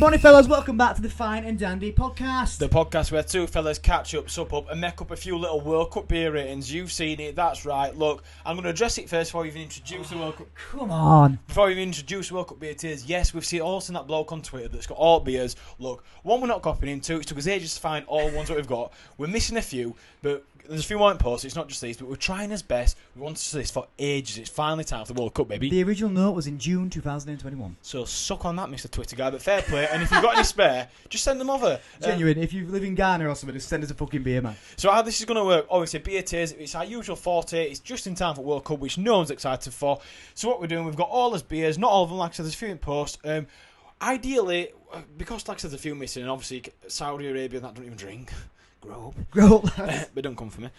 Morning, fellas. Welcome back to the Fine and Dandy podcast. The podcast where two fellas catch up, sup up, and make up a few little World Cup beer ratings. You've seen it, that's right. Look, I'm going to address it first before we even introduce the World Cup. Come on. Before we even introduce World Cup beer tiers, yes, we've seen all seen that bloke on Twitter that's got all beers. Look, one, we're not copying him. Two, it took us ages to find all the ones that we've got. We're missing a few, but there's a few more in post. It's not just these, but we're trying as best. We wanted to do this for ages. It's finally time for the World Cup, baby. The original note was in June 2021. So suck on that, Mr. Twitter guy, but fair play. And if you've got any spare, just send them over. Genuine, if you live in Ghana or something, just send us a fucking beer, man. So how this is going to work, obviously beer tiers, it's our usual forte, it's just in time for World Cup, which no one's excited for. So what we're doing, we've got all those beers, not all of them, like I said, there's a few in post. Ideally, because like I said, there's a few missing, and obviously Saudi Arabia, that don't even drink. Grow up. But don't come for me.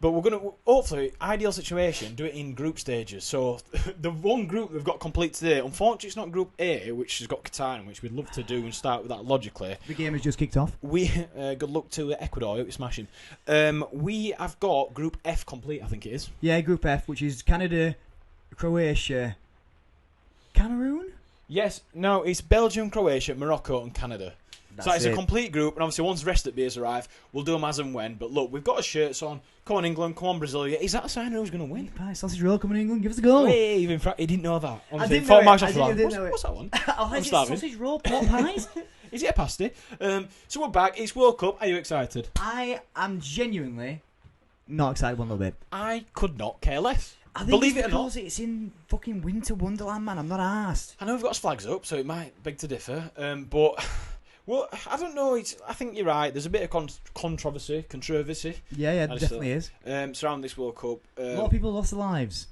But we're going to, hopefully, ideal situation, do it in group stages. So the one group we've got complete today, unfortunately it's not Group A, which has got Qatar in, which we'd love to do and start with that logically. The game has just kicked off. Good luck to Ecuador, it's smashing. We have got Group F complete, I think it is. Yeah, Group F, which is Canada, Croatia, Cameroon? Yes, no, it's Belgium, Croatia, Morocco and Canada. So it's a complete group, and obviously once the rest of the beers arrive, we'll do them as and when. But look, we've got our shirts on. Come on, England. Come on, Brazil. Is that a sign of who's going to win? Pie, sausage roll coming in England. Give us a go. Hey, he didn't know that. Honestly, I didn't know it. What's that one? Oh, is it sausage roll, pork pies? Is it a pasty? So we're back. It's World Cup. Are you excited? I am genuinely not excited one little bit. I could not care less. I think Believe it or not, it's in fucking winter wonderland, man. I'm not arsed. I know we've got flags up, so it might beg to differ. But... Well, I don't know. I think you're right. There's a bit of controversy. Yeah, definitely is. Surrounding this World Cup. A lot of people lost their lives.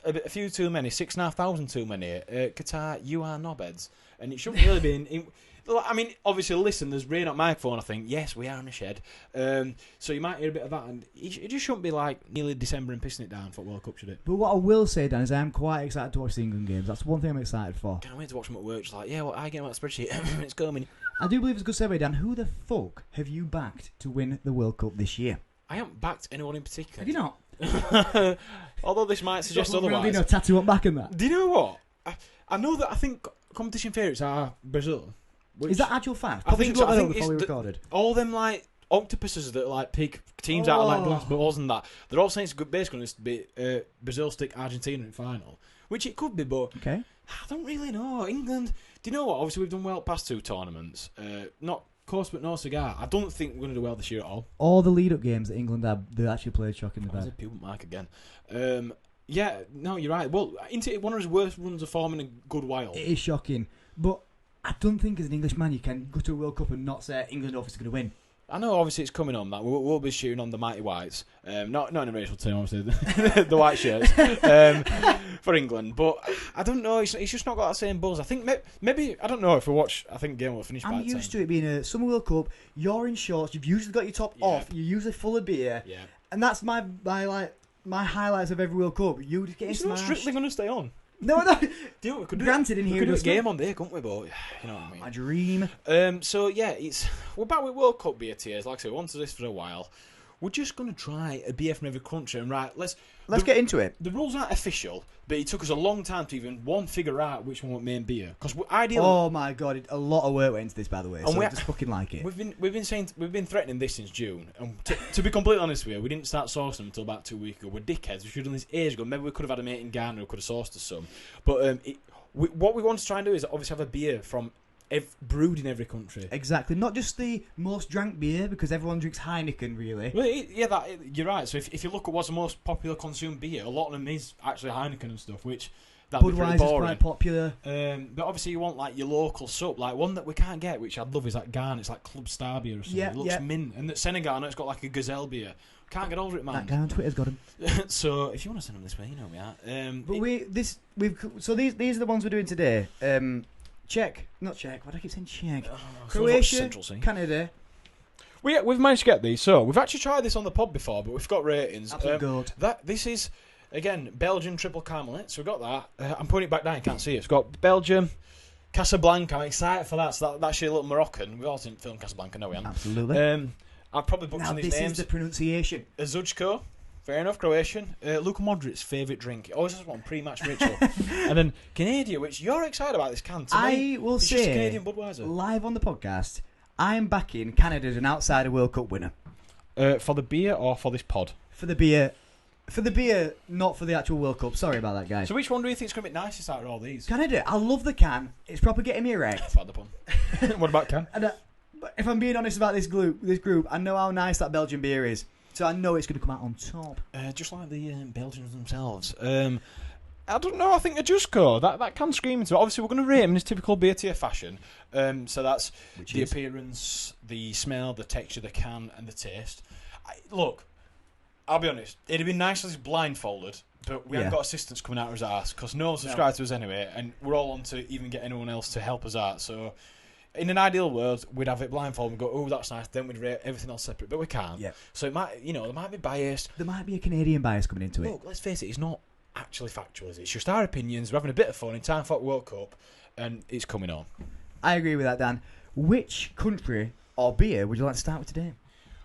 A few too many. 6,500 too many. Qatar, you are knobheads. And it shouldn't really be... I mean, obviously, listen, there's rain on my phone, I think. Yes, we are in a shed. So you might hear a bit of that. And it just shouldn't be like nearly December and pissing it down for World Cup, should it? But what I will say, Dan, is I am quite excited to watch the England games. That's one thing I'm excited for. Can't wait to watch them at work. Just like, yeah, well, I get on that spreadsheet. It's coming. I do believe it's a good survey, Dan. Who the fuck have you backed to win the World Cup this year? I haven't backed anyone in particular. Have you not? Although this might suggest otherwise. Ronaldinho tattoo on back in that. Do you know what? I know that I think competition favourites are Brazil. Is that actual fact? I think so. I think before we recorded. All them like octopuses that like pick teams out of like glass balls and that. They're all saying it's good. Basically, going to be Brazil stick Argentina in final, which it could be, but I don't really know. England. Do you know what? Obviously, we've done well past two tournaments. Not course, but no cigar. I don't think we're going to do well this year at all. All the lead-up games that England had, they actually played shocking the bed. There's a pubic mark again. Yeah, no, you're right. Well, into one of his worst runs of form in a good while. It is shocking, but I don't think as an Englishman you can go to a World Cup and not say England obviously going to win. I know, obviously, it's coming on that. We'll be shooting on the mighty whites. Not in a racial term, obviously, the white shirts for England. But I don't know, it's just not got that same buzz. I think maybe I don't know if we watch. I think the game will finish by the time. I'm used to it being a Summer World Cup. You're in shorts. You've usually got your top off. You're usually full of beer. Yeah. And that's my highlights of every World Cup. You just get smashed. It's not strictly going to stay on. No. Granted, in here, we could do a game on there, couldn't we? But you know what I mean. My dream. So yeah, we're back with World Cup beer tiers. Like I said, we wanted this for a while. We're just going to try a beer from every country, and let's get into it. The rules aren't official, but it took us a long time to even figure out which one would main beer. Because ideally, oh my god, a lot of work went into this, by the way. So I just fucking like it. We've been threatening this since June, and to be completely honest with you, we didn't start sourcing them until about 2 weeks ago. We're dickheads. We should have done this ages ago. Maybe we could have had a mate in Ghana who could have sourced us some. But what we want to try and do is obviously have a beer from brewed in every country. Exactly, not just the most drank beer, because everyone drinks Heineken, really. Well, you're right. So if you look at what's the most popular consumed beer, a lot of them is actually Heineken and stuff, which that'd be pretty boring. Budweiser's quite popular. But obviously you want like your local soap, like one that we can't get, which I'd love, is like Ghana. It's like Club Star beer or something. It looks mint. And Senegal, it's got like a Gazelle beer. Can't get over it, man. That guy on Twitter's got him. So if you want to send them this way, you know we are. So these are the ones we're doing today. Not Czech. Why do I keep saying Czech? Croatia, Canada. We've managed to get these. So we've actually tried this on the pod before, but we've got ratings. Absolute gold. This is again Belgium Tripel Karmeliet. So we've got that. I'm putting it back down. You can't see it. It's got Belgium, Casablanca. I'm excited for that. So that's actually a little Moroccan. We all didn't film Casablanca, no we haven't. Absolutely. I've probably booked some of these names. This is the pronunciation. Ožujsko, Fair enough, Croatian. Luka Modric's favourite drink. He always has one pre-match ritual. And then Canadian, which you're excited about this can. To me, I will it's say, just Canadian Budweiser. live on the podcast, I am backing Canada as an outsider World Cup winner. For the beer or for this pod? For the beer. For the beer, not for the actual World Cup. Sorry about that, guys. So which one do you think is going to be nicest out of all these? Canada. I love the can. It's proper getting me erect. I've had the pun. What about can? And, but if I'm being honest about this group, I know how nice that Belgian beer is. So I know it's going to come out on top. Just like the Belgians themselves. I don't know. I think Ožujsko. That can scream into it. Obviously, we're going to rate them in this typical beer tier fashion. So that's the appearance, the smell, the texture, the can, and the taste. Look, I'll be honest. It'd have been nice if it was blindfolded, but we haven't got assistants coming out of his arse because no one subscribes to us anyway, and we're all on to even get anyone else to help us out. So, in an ideal world, we'd have it blindfolded and go, "Oh, that's nice." Then we'd rate everything else separate, but we can't. Yeah. So it might, there might be biased. There might be a Canadian bias coming into it. Look, let's face it. It's not actually factual, is it? It's just our opinions. We're having a bit of fun in time for the World Cup, and it's coming on. I agree with that, Dan. Which country or beer would you like to start with today?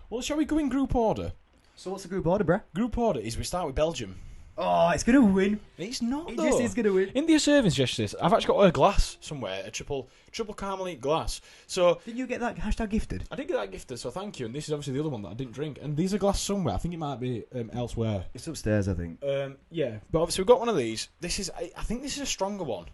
Well, shall we go in group order? So what's the group order, bruh? Group order is we start with Belgium. Oh, it's going to win. It's not, It though. just is going to win. In the serving suggestions, I've actually got a glass somewhere, a triple Karmeliet glass. So Did you get that hashtag gifted? I did get that gifted, so thank you. And this is obviously the other one that I didn't drink. And these are glass somewhere. I think it might be elsewhere. It's upstairs, I think. Yeah, but obviously we've got one of these. This is, I think this is a stronger one.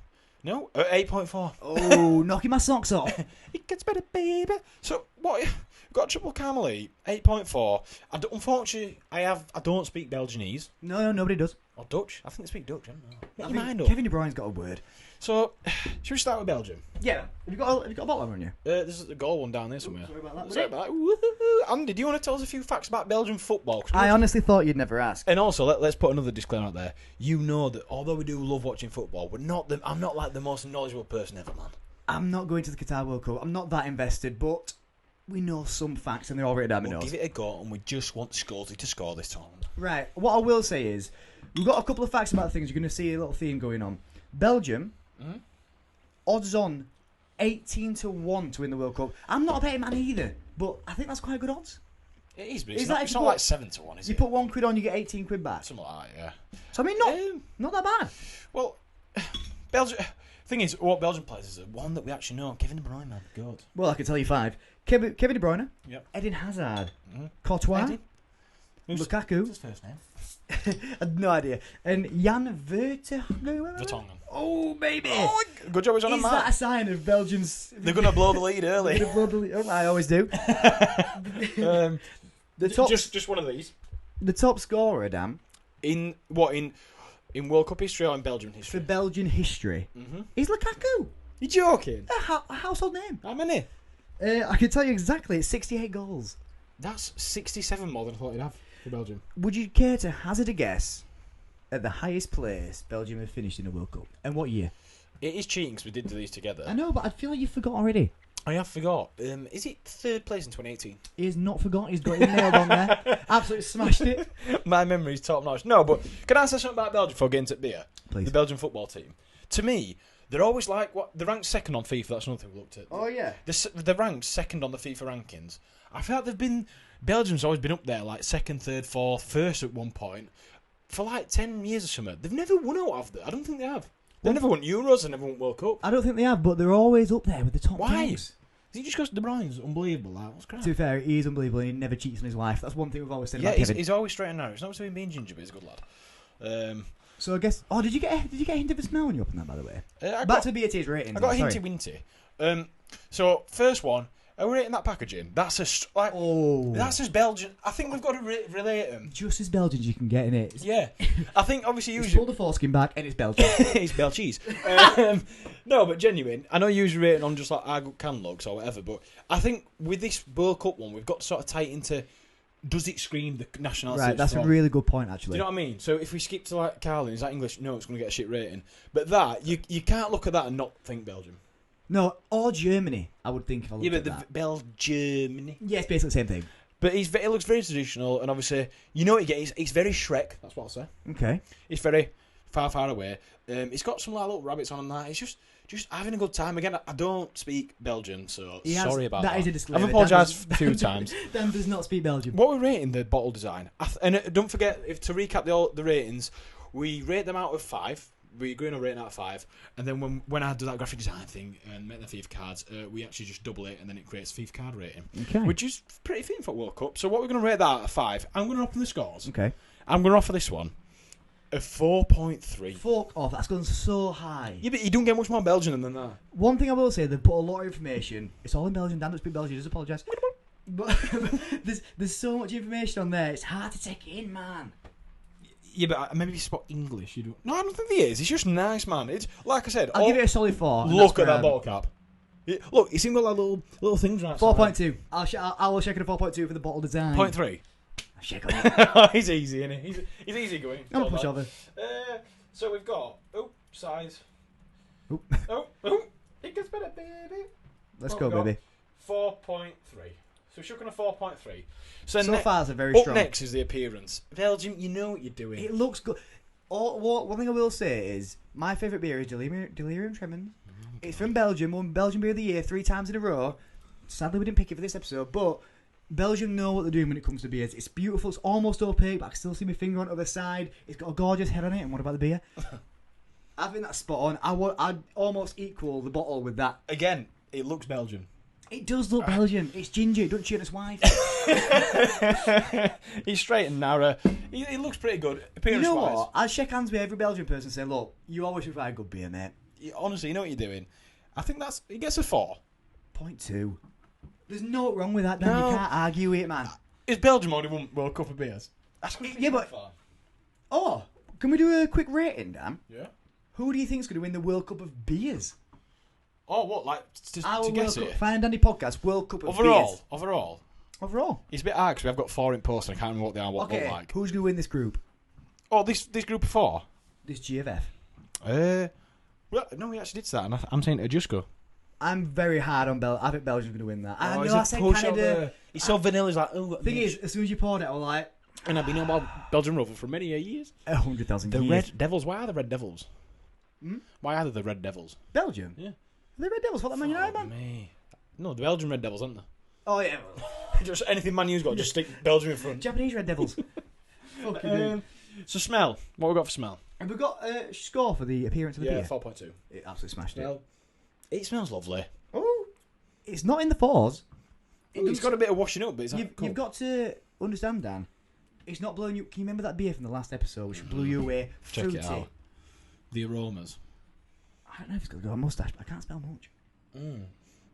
No, 8.4. Oh, knocking my socks off. It gets better, baby. So what? We've got a triple Karmeliet, 8.4. Unfortunately, I don't speak Belgianese No, nobody does. or Dutch. I think they speak Dutch. I don't know. Make I your think mind up. Kevin De Bruyne's got a word. So, should we start with Belgium? Yeah. Have you got a bottle on you? There's a goal one down there somewhere. Sorry about that. Sorry about that. Woohoo. Andy, do you want to tell us a few facts about Belgian football? 'Cause I honestly thought you'd never ask. And also, let's put another disclaimer out there. You know that although we do love watching football, I'm not like the most knowledgeable person ever, man. I'm not going to the Qatar World Cup. I'm not that invested, but we know some facts and they're all written down my We'll nose. give it a go, and we just want Scotty to score this time. Right. What I will say is, we've got a couple of facts about things. You're going to see a little theme going on. Belgium, odds on 18-1 to win the World Cup. I'm not a betting man either, but I think that's quite good odds. It is, but Is it's that not, if it's you not put- like 7-1, is You it? put £1 on, you get 18 quid back. Something like that, yeah. So I mean, not that bad. Well, Belgium. Thing is, what Belgian players is one that we actually know. Kevin De Bruyne, man, good. Well, I can tell you 5. Kevin De Bruyne, Yep. Eden Hazard, Mhm. Courtois, Eddie? Lukaku. What's his first name? I had no idea. And Jan Vertonghen. Vertonghen. Oh, baby. Oh, good job he's on a Is map. that a sign of Belgium's... They're going to blow the lead early. Oh, I always do. The top, just one of these. the top scorer, Dan, In World Cup history or in Belgian for history? Belgian history is Lukaku. You joking? A household name. How many? I can tell you exactly. It's 68 goals. That's 67 more than I thought you'd have for Belgium. Would you care to hazard a guess at the highest place Belgium have finished in a World Cup? And what year? It is cheating because we did do these together. I know, but I feel like you forgot already. I have forgot. Is it third place in 2018? He has not forgot. He's got his nailed on there. Absolutely smashed it. My memory's top notch. No, but can I say something about Belgium before getting to beer? Please. The Belgian football team. To me, they're always like what they're ranked second on FIFA. That's another thing we looked at. Oh, yeah. They're ranked second on the FIFA rankings. I feel like Belgium's always been up there, like second, third, fourth, first at one point for like 10 years or something. They've never won out of that. I don't think they have. They've never won Euros and never won World Cup. I don't think they have, but they're always up there with the top Why? teams. Is it just because De Bruyne's unbelievable? Like, what's crap? To be fair, he is unbelievable and he never cheats on his wife. That's one thing we've always said Yeah, about Kevin. he's always straight and narrow. It's not so being ginger, but he's a good lad. So I guess... Oh, did you get a hint of a smell when you opened that, by the way? Back to BAT's ratings. I got a sorry. hinty winty. So first one, are we rating that packaging? That's as Belgian. I think we've got to relate them. Just as Belgian as you can get in it. Yeah, I think obviously Just usually pull the foreskin back and it's Belgian. it's Bel cheese. No, but genuine. I know you usually rating on just like our can looks or whatever, but I think with this World Cup one, we've got to sort of tie it into. Does it scream the nationality? Right, that's a really good point, actually. Do you know what I mean? So if we skip to like Carlin, is that English? No, it's going to get a shit rating. But that you can't look at that and not think Belgium. No, or Germany, I would think if I looked Yeah, at but that. Belgium. Yeah, it's basically the same thing. But it looks very traditional, and obviously, you know what you get. It's very Shrek. That's what I'll say. Okay. It's very far away. It's got some like little rabbits on and that. It's just having a good time. Again, I don't speak Belgian, so sorry about that. That is a disclaimer. I've apologised a few times. Dan does not speak Belgian. What we're rating the bottle design, and don't forget, to recap the ratings, we rate them out of 5. We agree on a rating out of 5, and then when I do that graphic design thing and make the FIFA cards, we actually just double it, and then it creates FIFA card rating, which is pretty fitting for World Cup. So what we're going to rate that out of 5. I'm going to offer the scores. Okay. I'm going to offer this one a 4.3. Fuck off, that's gone so high. Yeah, but you don't get much more Belgian than that. One thing I will say, they put a lot of information. It's all in Belgian. Dan doesn't speak Belgian. Just apologise. But there's so much information on there. It's hard to take in, man. Yeah, but maybe if you spot English, you don't. No, I don't think he is. It's just nice, man. It's like I said. I'll give it a solid 4. Look at that bottle cap. Look, it's even got like little things right. 4.2. I will check it a 4.2 for the bottle design. 0.3. Check on it. He's easy, isn't he? He's easy going. I'm a pushover. So we've got size. Oh, It gets better, baby. Let's go, baby. 4.3. So we're shooking a 4.3. So far, it's a very up strong. Next is the appearance. Belgium, you know what you're doing. It looks good. One thing I will say is my favourite beer is Delirium Tremens. It's from Belgium. Won Belgian Beer of the Year 3 times in a row. Sadly, we didn't pick it for this episode, but Belgium know what they're doing when it comes to beers. It's beautiful. It's almost opaque, but I can still see my finger on the other side. It's got a gorgeous head on it. And what about the beer? I think that's spot on. I'd almost equal the bottle with that. Again, it looks Belgian. It does look Belgian. It's ginger. It doesn't cheat his wife. He's straight and narrow. He looks pretty good. You know what? I'd shake hands with every Belgian person and say, look, you always provide good beer, mate. Honestly, you know what you're doing. I think he gets a 4. 0.2. There's no wrong with that, Dan. No. You can't argue it, man. Is Belgium only won World Cup of beers? That's Yeah, but... Oh, can we do a quick rating, Dan? Yeah. Who do you think's going to win the World Cup of beers? Oh, what? Like, to guess it? Fine and Dandy podcast, World Cup of beers. Overall. It's a bit hard because we have got 4 in post and I can't remember what they are, what okay, like. Who's going to win this group? Oh, this group of 4? This GFF. Well, no, we actually did that, and I'm saying Ožujsko. I'm very hard on I think Belgium's going to win that. I know I said Canada. Canada. He's so vanilla, he's like, oh. Thing is, as soon as you poured it, I was like... And I've been known about Belgian Rover for many years. 100,000 years. The Red Devils, why are the Red Devils? Hmm? Why are they the Red Devils? Belgium? Yeah. The Red Devils, what that Man United, man? Me. No, the Belgian Red Devils, aren't they? Oh, yeah. Just anything Man U's got, just stick Belgium in front. Japanese Red Devils. Fucking So smell. What we got for smell? Have we got a score for the appearance of the beer? 4.2. It absolutely smashed it. It smells lovely. Oh, it's not in the 4s. It's got a bit of washing up, but it's You've got to understand, Dan. It's not blowing you. Can you remember that beer from the last episode, which blew you away? Check Fruity. it out. The aromas. I don't know if it's got a mustache, but I can't smell much.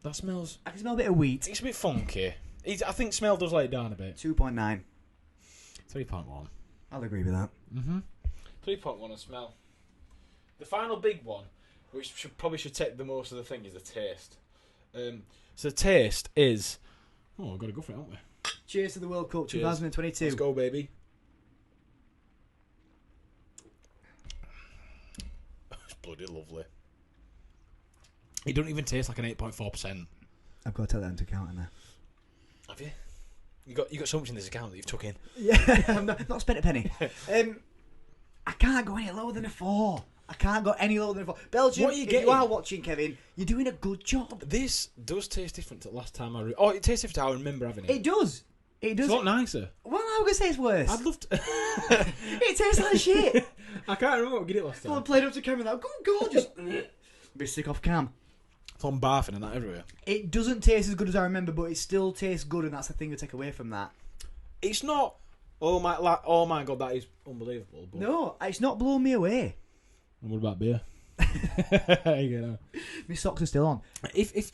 That smells. I can smell a bit of wheat. It's a bit funky. I think smell does lay it down a bit. 2.9. 3.1. I'll agree with that. 3.1 on smell. The final big one, which probably should take the most of the thing, is the taste. So the taste is... Oh, we've got to go for it, haven't we? Cheers to the World Cup Cheers. 2022. Let's go, baby. It's bloody lovely. It doesn't even taste like an 8.4%. I've got to take that into account, haven't I? Have you? You got so much in this account that you've took in. Yeah, I've not spent a penny. I can't go any lower than a 4. I can't go any lower than a 4. Belgium, What are you if getting? you are watching, Kevin, you're doing a good job. This does taste different to the last time I... it tastes different to how I remember having it. It does. It does. It's a lot nicer. Well, I'm going to say it's worse. I'd love to... It tastes like shit. I can't remember what we did it last Well, I time. played up to camera that. Gorgeous. Be sick off cam. I'm barfing and that everywhere. It doesn't taste as good as I remember, but it still tastes good, and that's the thing to take away from that. It's not... Oh my god, that is unbelievable. But... No, it's not blowing me away. And what about beer? You know. My socks are still on. If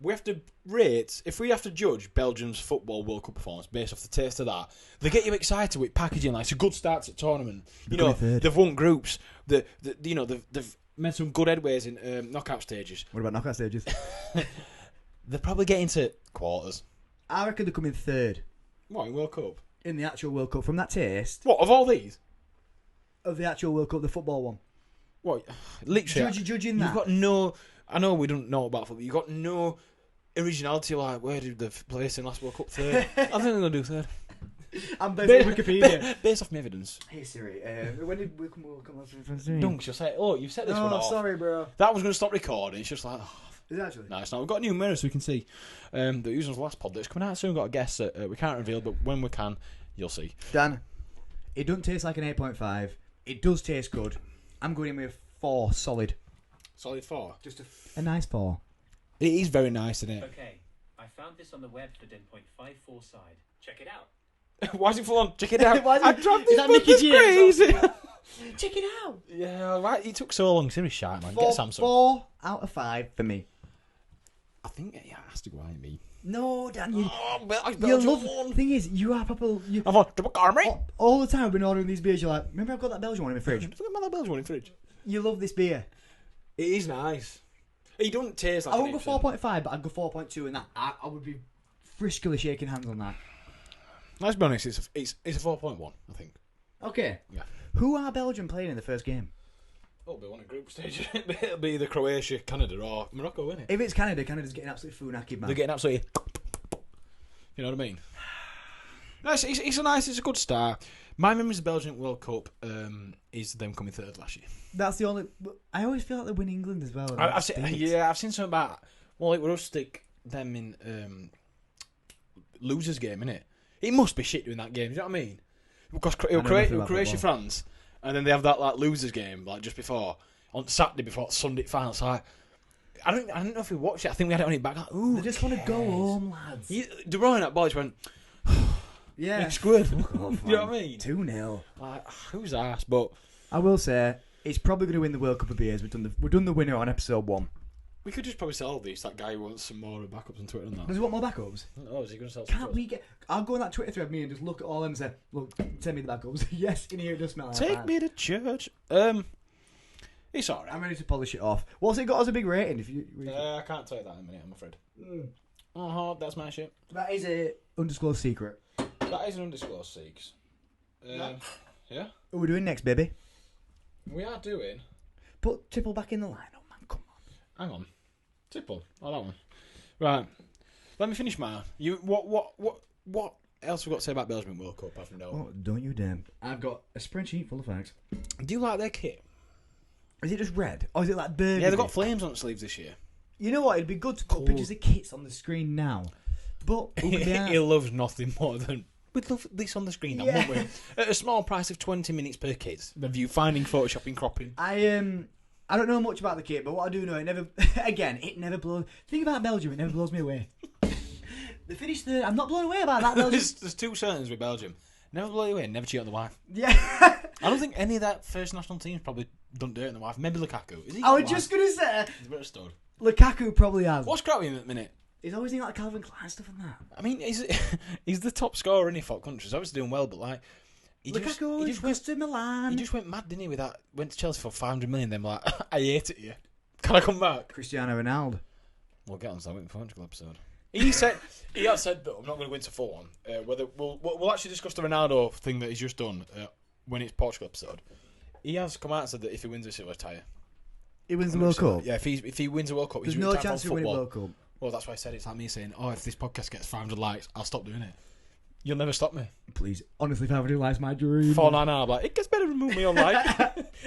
we have to rate, if we have to judge Belgium's football World Cup performance based off the taste of that, they get you excited with packaging. Like, it's a good start to the tournament. You know, they've won groups. They've made some good headways in knockout stages. What about knockout stages? They're probably getting to quarters. I reckon they're coming third. What, in World Cup? In the actual World Cup, from that taste. What, of all these? Of the actual World Cup, the football one. What? Literally. Judging that. You've got no... I know we don't know about football. You've got no originality, like, where did they place in last World Cup? Third? I think they're going to do third. I'm based on Wikipedia. Based off my evidence. Hey Siri, when did we come on? Dunks, you'll say, oh, you've set this one off. Sorry, bro. That was going to stop recording. It's just like, oh. Is it actually? No, it's not. We've got a new mirror so we can see. The using the last pod that's coming out soon. Got a guess that we can't reveal, but when we can, you'll see. Dan, it doesn't taste like an 8.5. It does taste good. I'm going in with 4 solid. Solid 4. Just a nice 4. It is very nice, isn't it? Okay, I found this on the web for 10.54 side. Check it out. Why is it full on? Check it out. I dropped is that Nicky G? crazy. Check it out. Yeah, right. It took so long. Serious shite, man. Get Samsung. 4 out of 5 for me. I think it has to go out me. No, Dan, you you love. The thing is, you are proper. I've got Tripel Karmeliet. All the time, I've been ordering these beers. You're like, remember I've got that Belgian one in my fridge. Look at my Belgian one in the fridge. You love this beer. It is nice. It doesn't taste like. I won't go 4.5, but I'd go 4.2, and that I would be friskily shaking hands on that. Let's be honest. It's a 4.1. I think. Okay. Yeah. Who are Belgium playing in the first game? It'll be one of group stage. It'll be either Croatia, Canada, or Morocco, won't it? If it's Canada, Canada's getting absolutely funaki, man. They're getting absolutely. You know what I mean? No, it's a nice, it's a good start. My memories of Belgium World Cup is them coming third last year. That's the only. I always feel like they win England as well. I've seen something about. Well, it would stick them in losers game, innit? It must be shit doing that game. Do you know what I mean? Because Croatia, France, and then they have that like losers game like just before on Saturday before Sunday final. So I don't know if we watched it. I think we had it on it back. Like, ooh, they just want to go home, lads. De Bruyne at boys went. Yeah, it's good. You know what I mean? 2-0. Like, who's ass? But I will say it's probably going to win the World Cup of beers. We've done the winner on episode 1. we could just probably sell these. That guy who wants some more backups on Twitter and that. Does he want more backups? Oh, is he going to sell some? Can't we get? I'll go on that Twitter thread, me, and just look at all of them and say, "Look, send me the backups." Yes, in here it does smell like Take that. me to church. It's alright. I'm ready to polish it off. What's it got as a big rating? If you, I can't tell you that in a minute, I'm afraid. That's my shit. That is a undisclosed secret. That is an undisclosed seeks. Yeah. What are we doing next, baby? We are doing. Put Tripel back in the lineup, man. Come on. Hang on. Tripel. Oh, that one. Right. Let me finish mine. What else have we got to say about Belgium World Cup? Apart from no. Oh, don't you damn. I've got a spreadsheet full of facts. Do you like their kit? Is it just red? Or is it like burgundy? Yeah, they've got flames on the sleeves this year. You know what? It'd be good to put pictures of kits on the screen now. But He loves nothing more than we'd love this on the screen now, Yeah. wouldn't we? At a small price of 20 minutes per kit. Review finding, photoshopping, cropping. I don't know much about the kit, but what I do know, it never blows. Think about Belgium, it never blows me away. They finished third. I'm not blown away about that, Belgium. There's two certainties with Belgium. Never blow you away, never cheat on the wife. Yeah. I don't think any of that first national teams probably done dirt on the wife. Maybe Lukaku. Is he? I was just going to say, He's a bit of a stud. Lukaku probably has. What's crap with him at the minute? He's always doing like Calvin Klein stuff and that. I mean, he's the top scorer in his countries. He's obviously doing well, but like, he just went to Milan. He just went mad, didn't he? With that, went to Chelsea for 500 million. Then like, I hate it here. Can I come back? Cristiano Ronaldo. We'll get on to that in the Portugal episode. He has said though, I'm not going to go into full on. Whether we'll actually discuss the Ronaldo thing that he's just done when it's Portugal episode. He has come out and said that if he wins this, he'll retire. He wins the World Cup. Yeah, if he wins the World Cup, there's he's no retired chance from of winning football. World Cup. Well, that's why I said it's like me saying, "Oh, if this podcast gets 500 likes, I'll stop doing it." You'll never stop me. Please, honestly, 500 likes my dream. 499, I'm like, it gets better. Remove me on like.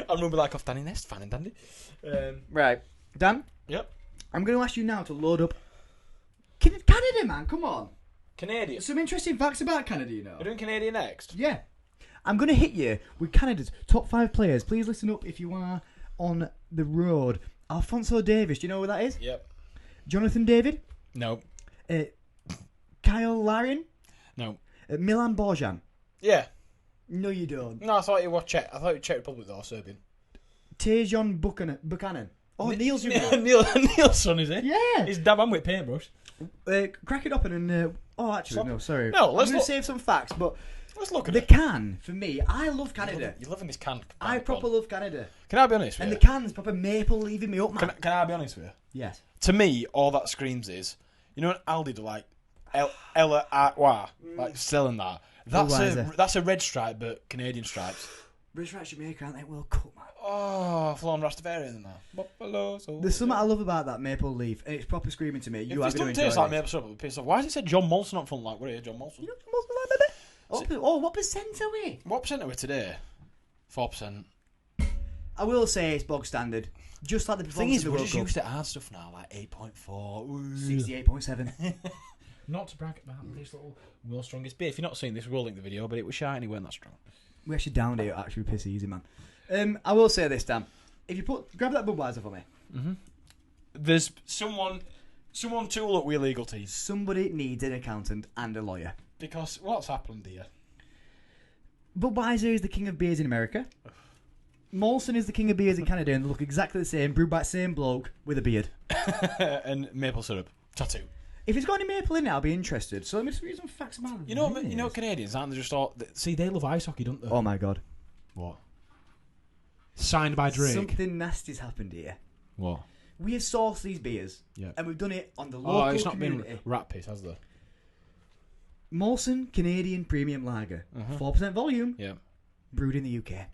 I'll remove me like off Danny Nest, fan and dandy. Right, Dan. Yep. I'm going to ask you now to load up. Canada, man, come on. Canadian. Some interesting facts about Canada, you know. We're doing Canadian next. Yeah. I'm going to hit you with Canada's top 5 players. Please listen up if you are on the road. Alphonso Davies, do you know who that is? Yep. Jonathan David? No. Kyle Larin? No. Milan Borjan? Yeah. No, you don't. No, I thought you were Czech. I thought you were Czech Republic or Serbian. Tejan Buchanan? Oh, Neil's your Neil's son, is it? Yeah. He's dab on with paintbrush. Crack it open and... Stop. no, sorry. No, I'm going to save some facts, but... Let's look at the it. can, for me, I love Canada. You're loving this can. I proper love Canada. Can I be honest with and you? the can's proper maple leaving me up, man. Can I be honest with you? Yes. To me, all that screams is, you know, when Aldi do like Ella Artois, like selling that. That's a red stripe, but Canadian stripes. British right Jamaica, aren't they? World Cup, man. Oh, full on Rastafarian and that. Buffalo. There's something I love about that maple leaf, and it's proper screaming to me. You are going to enjoy taste like it. maple syrup, it'll piss off. Why does it say John Molson up front? Like, what are you, John Molson? You know John Molson, like, baby? What percent are we? What percent are we today? 4%. I will say it's bog standard. Just like the The thing performance is, of the we're World just Cup. used to hard stuff now, like 8.4. 68.7. Not to brag about this little world's strongest beer. If you're not seeing this, we'll link the video, but it was shiny, weren't that strong. We actually downed it. Actually, piss easy, man. I will say this, Dan. If you grab that Budweiser for me. Mm-hmm. There's someone tool up with illegal teas. Somebody needs an accountant and a lawyer. Because what's happened here? Budweiser is the king of beers in America. Molson is the king of beers in Canada, and they look exactly the same, brewed by the same bloke with a beard. And maple syrup. Tattoo. If it's got any maple in it, I'll be interested. So let me just read some facts about it. You know Canadians, aren't they just all... See, they love ice hockey, don't they? Oh my god. What? Signed by Drake. Something nasty's happened here. What? We have sourced these beers, Yeah. and we've done it on the local it's not community. been rat piss, has there? Molson Canadian Premium Lager, Uh-huh. 4% volume, Yeah. brewed in the UK.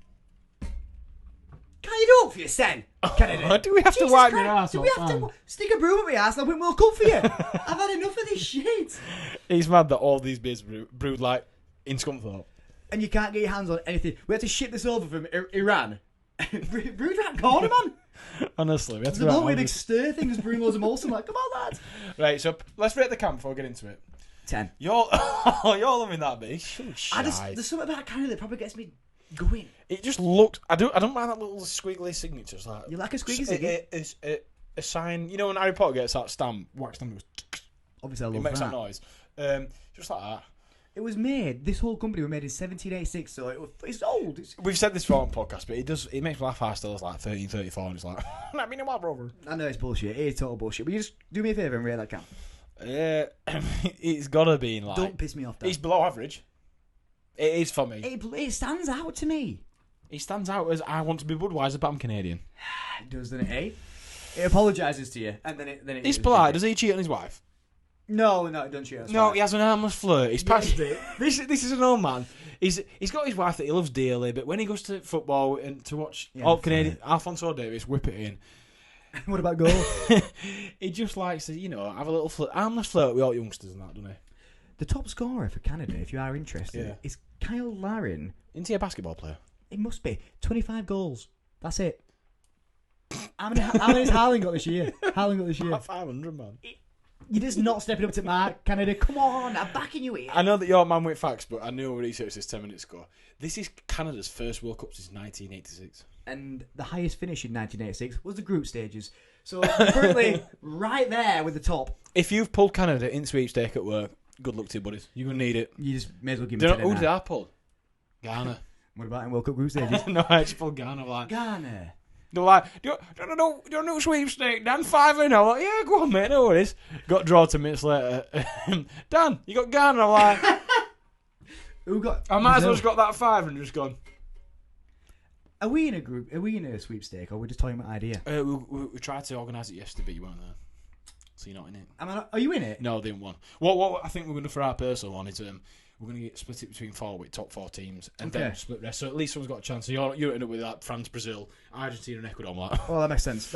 Can you do it for you, Sen? Canada. Do we have to Jesus wipe Christ, your ass do we have to stick a brew up my ass and I win World Cup for you? I've had enough of this shit. He's mad that all these beers brewed like in Scunthorpe. And you can't get your hands on anything. We had to ship this over from Iran. Brewed around the corner, man. Honestly, we had to The go bloke out with a and big stir thing just brewing loads of Molson. Like, come on, lads. Right, so let's rate the camp before we get into it. 10. You're loving that bit. There's something about Canada that probably gets me going. It just looks. I don't mind that little squiggly signature. It's like You like a squeaky ziggy? It's a sign. You know when Harry Potter gets that stamp, wax stamp, it goes. Obviously, I It love makes that. that noise. Just like that. It was made. This whole company was made in 1786, so it's old. We've said this before on podcast, but it makes me laugh. I still is like 1334, and it's like, I mean, what, brother? I know it's bullshit. It is total bullshit. But you just do me a favour and rate that camp. It's gotta be in like. Don't piss me off, Dan. He's below average. It is for me. It stands out to me. He stands out as I want to be Budweiser, but I'm Canadian. It does, doesn't it, eh? It apologises to you, and then it. He's polite. Does he cheat on his wife? No, it doesn't cheat. No, he has an harmless flirt. He's past it. This is an old man. He's got his wife that he loves dearly, but when he goes to football and to watch Canadian Alphonso Davies whip it in, what about goal? he just likes to, have a little harmless flirt with all youngsters and that, doesn't he? The top scorer for Canada, if you are interested, is Kyle Larin. Isn't he a basketball player? It must be 25 goals. That's it. How many has Haaland got this year? 500, man. You're just not stepping up to Mark, Canada. Come on, I'm backing you here. I know that you're a man with facts, but I knew research this 10 minutes ago. This is Canada's first World Cup since 1986. And the highest finish in 1986 was the group stages. So currently, right there with the top. If you've pulled Canada in sweepstake at work, good luck to you, buddies. You're going to need it. You just may as well give me 10 Who now. did I pull? Ghana. What about in World Cup group stages? No, I actually pulled Ghana. Like, Ghana. they're like, do you know sweepstake, Dan? 5-0. I'm like, yeah, go on, mate, no worries. Got drawn 10 minutes later. Dan, you got Ghana? I'm like, Who got? I might as well just got that 5 and just gone. Are we in a group? Are we in a sweepstake, or are we just talking about idea? We tried to organise it yesterday, but you weren't there. So you're not in it. Are you in it? No, they didn't want. What I think we're going to for our personal one is we're going to get split it between 4 with top 4 teams and then split rest. So at least someone's got a chance. So you're ending up with like France, Brazil, Argentina, and Ecuador. Like. Well, that makes sense.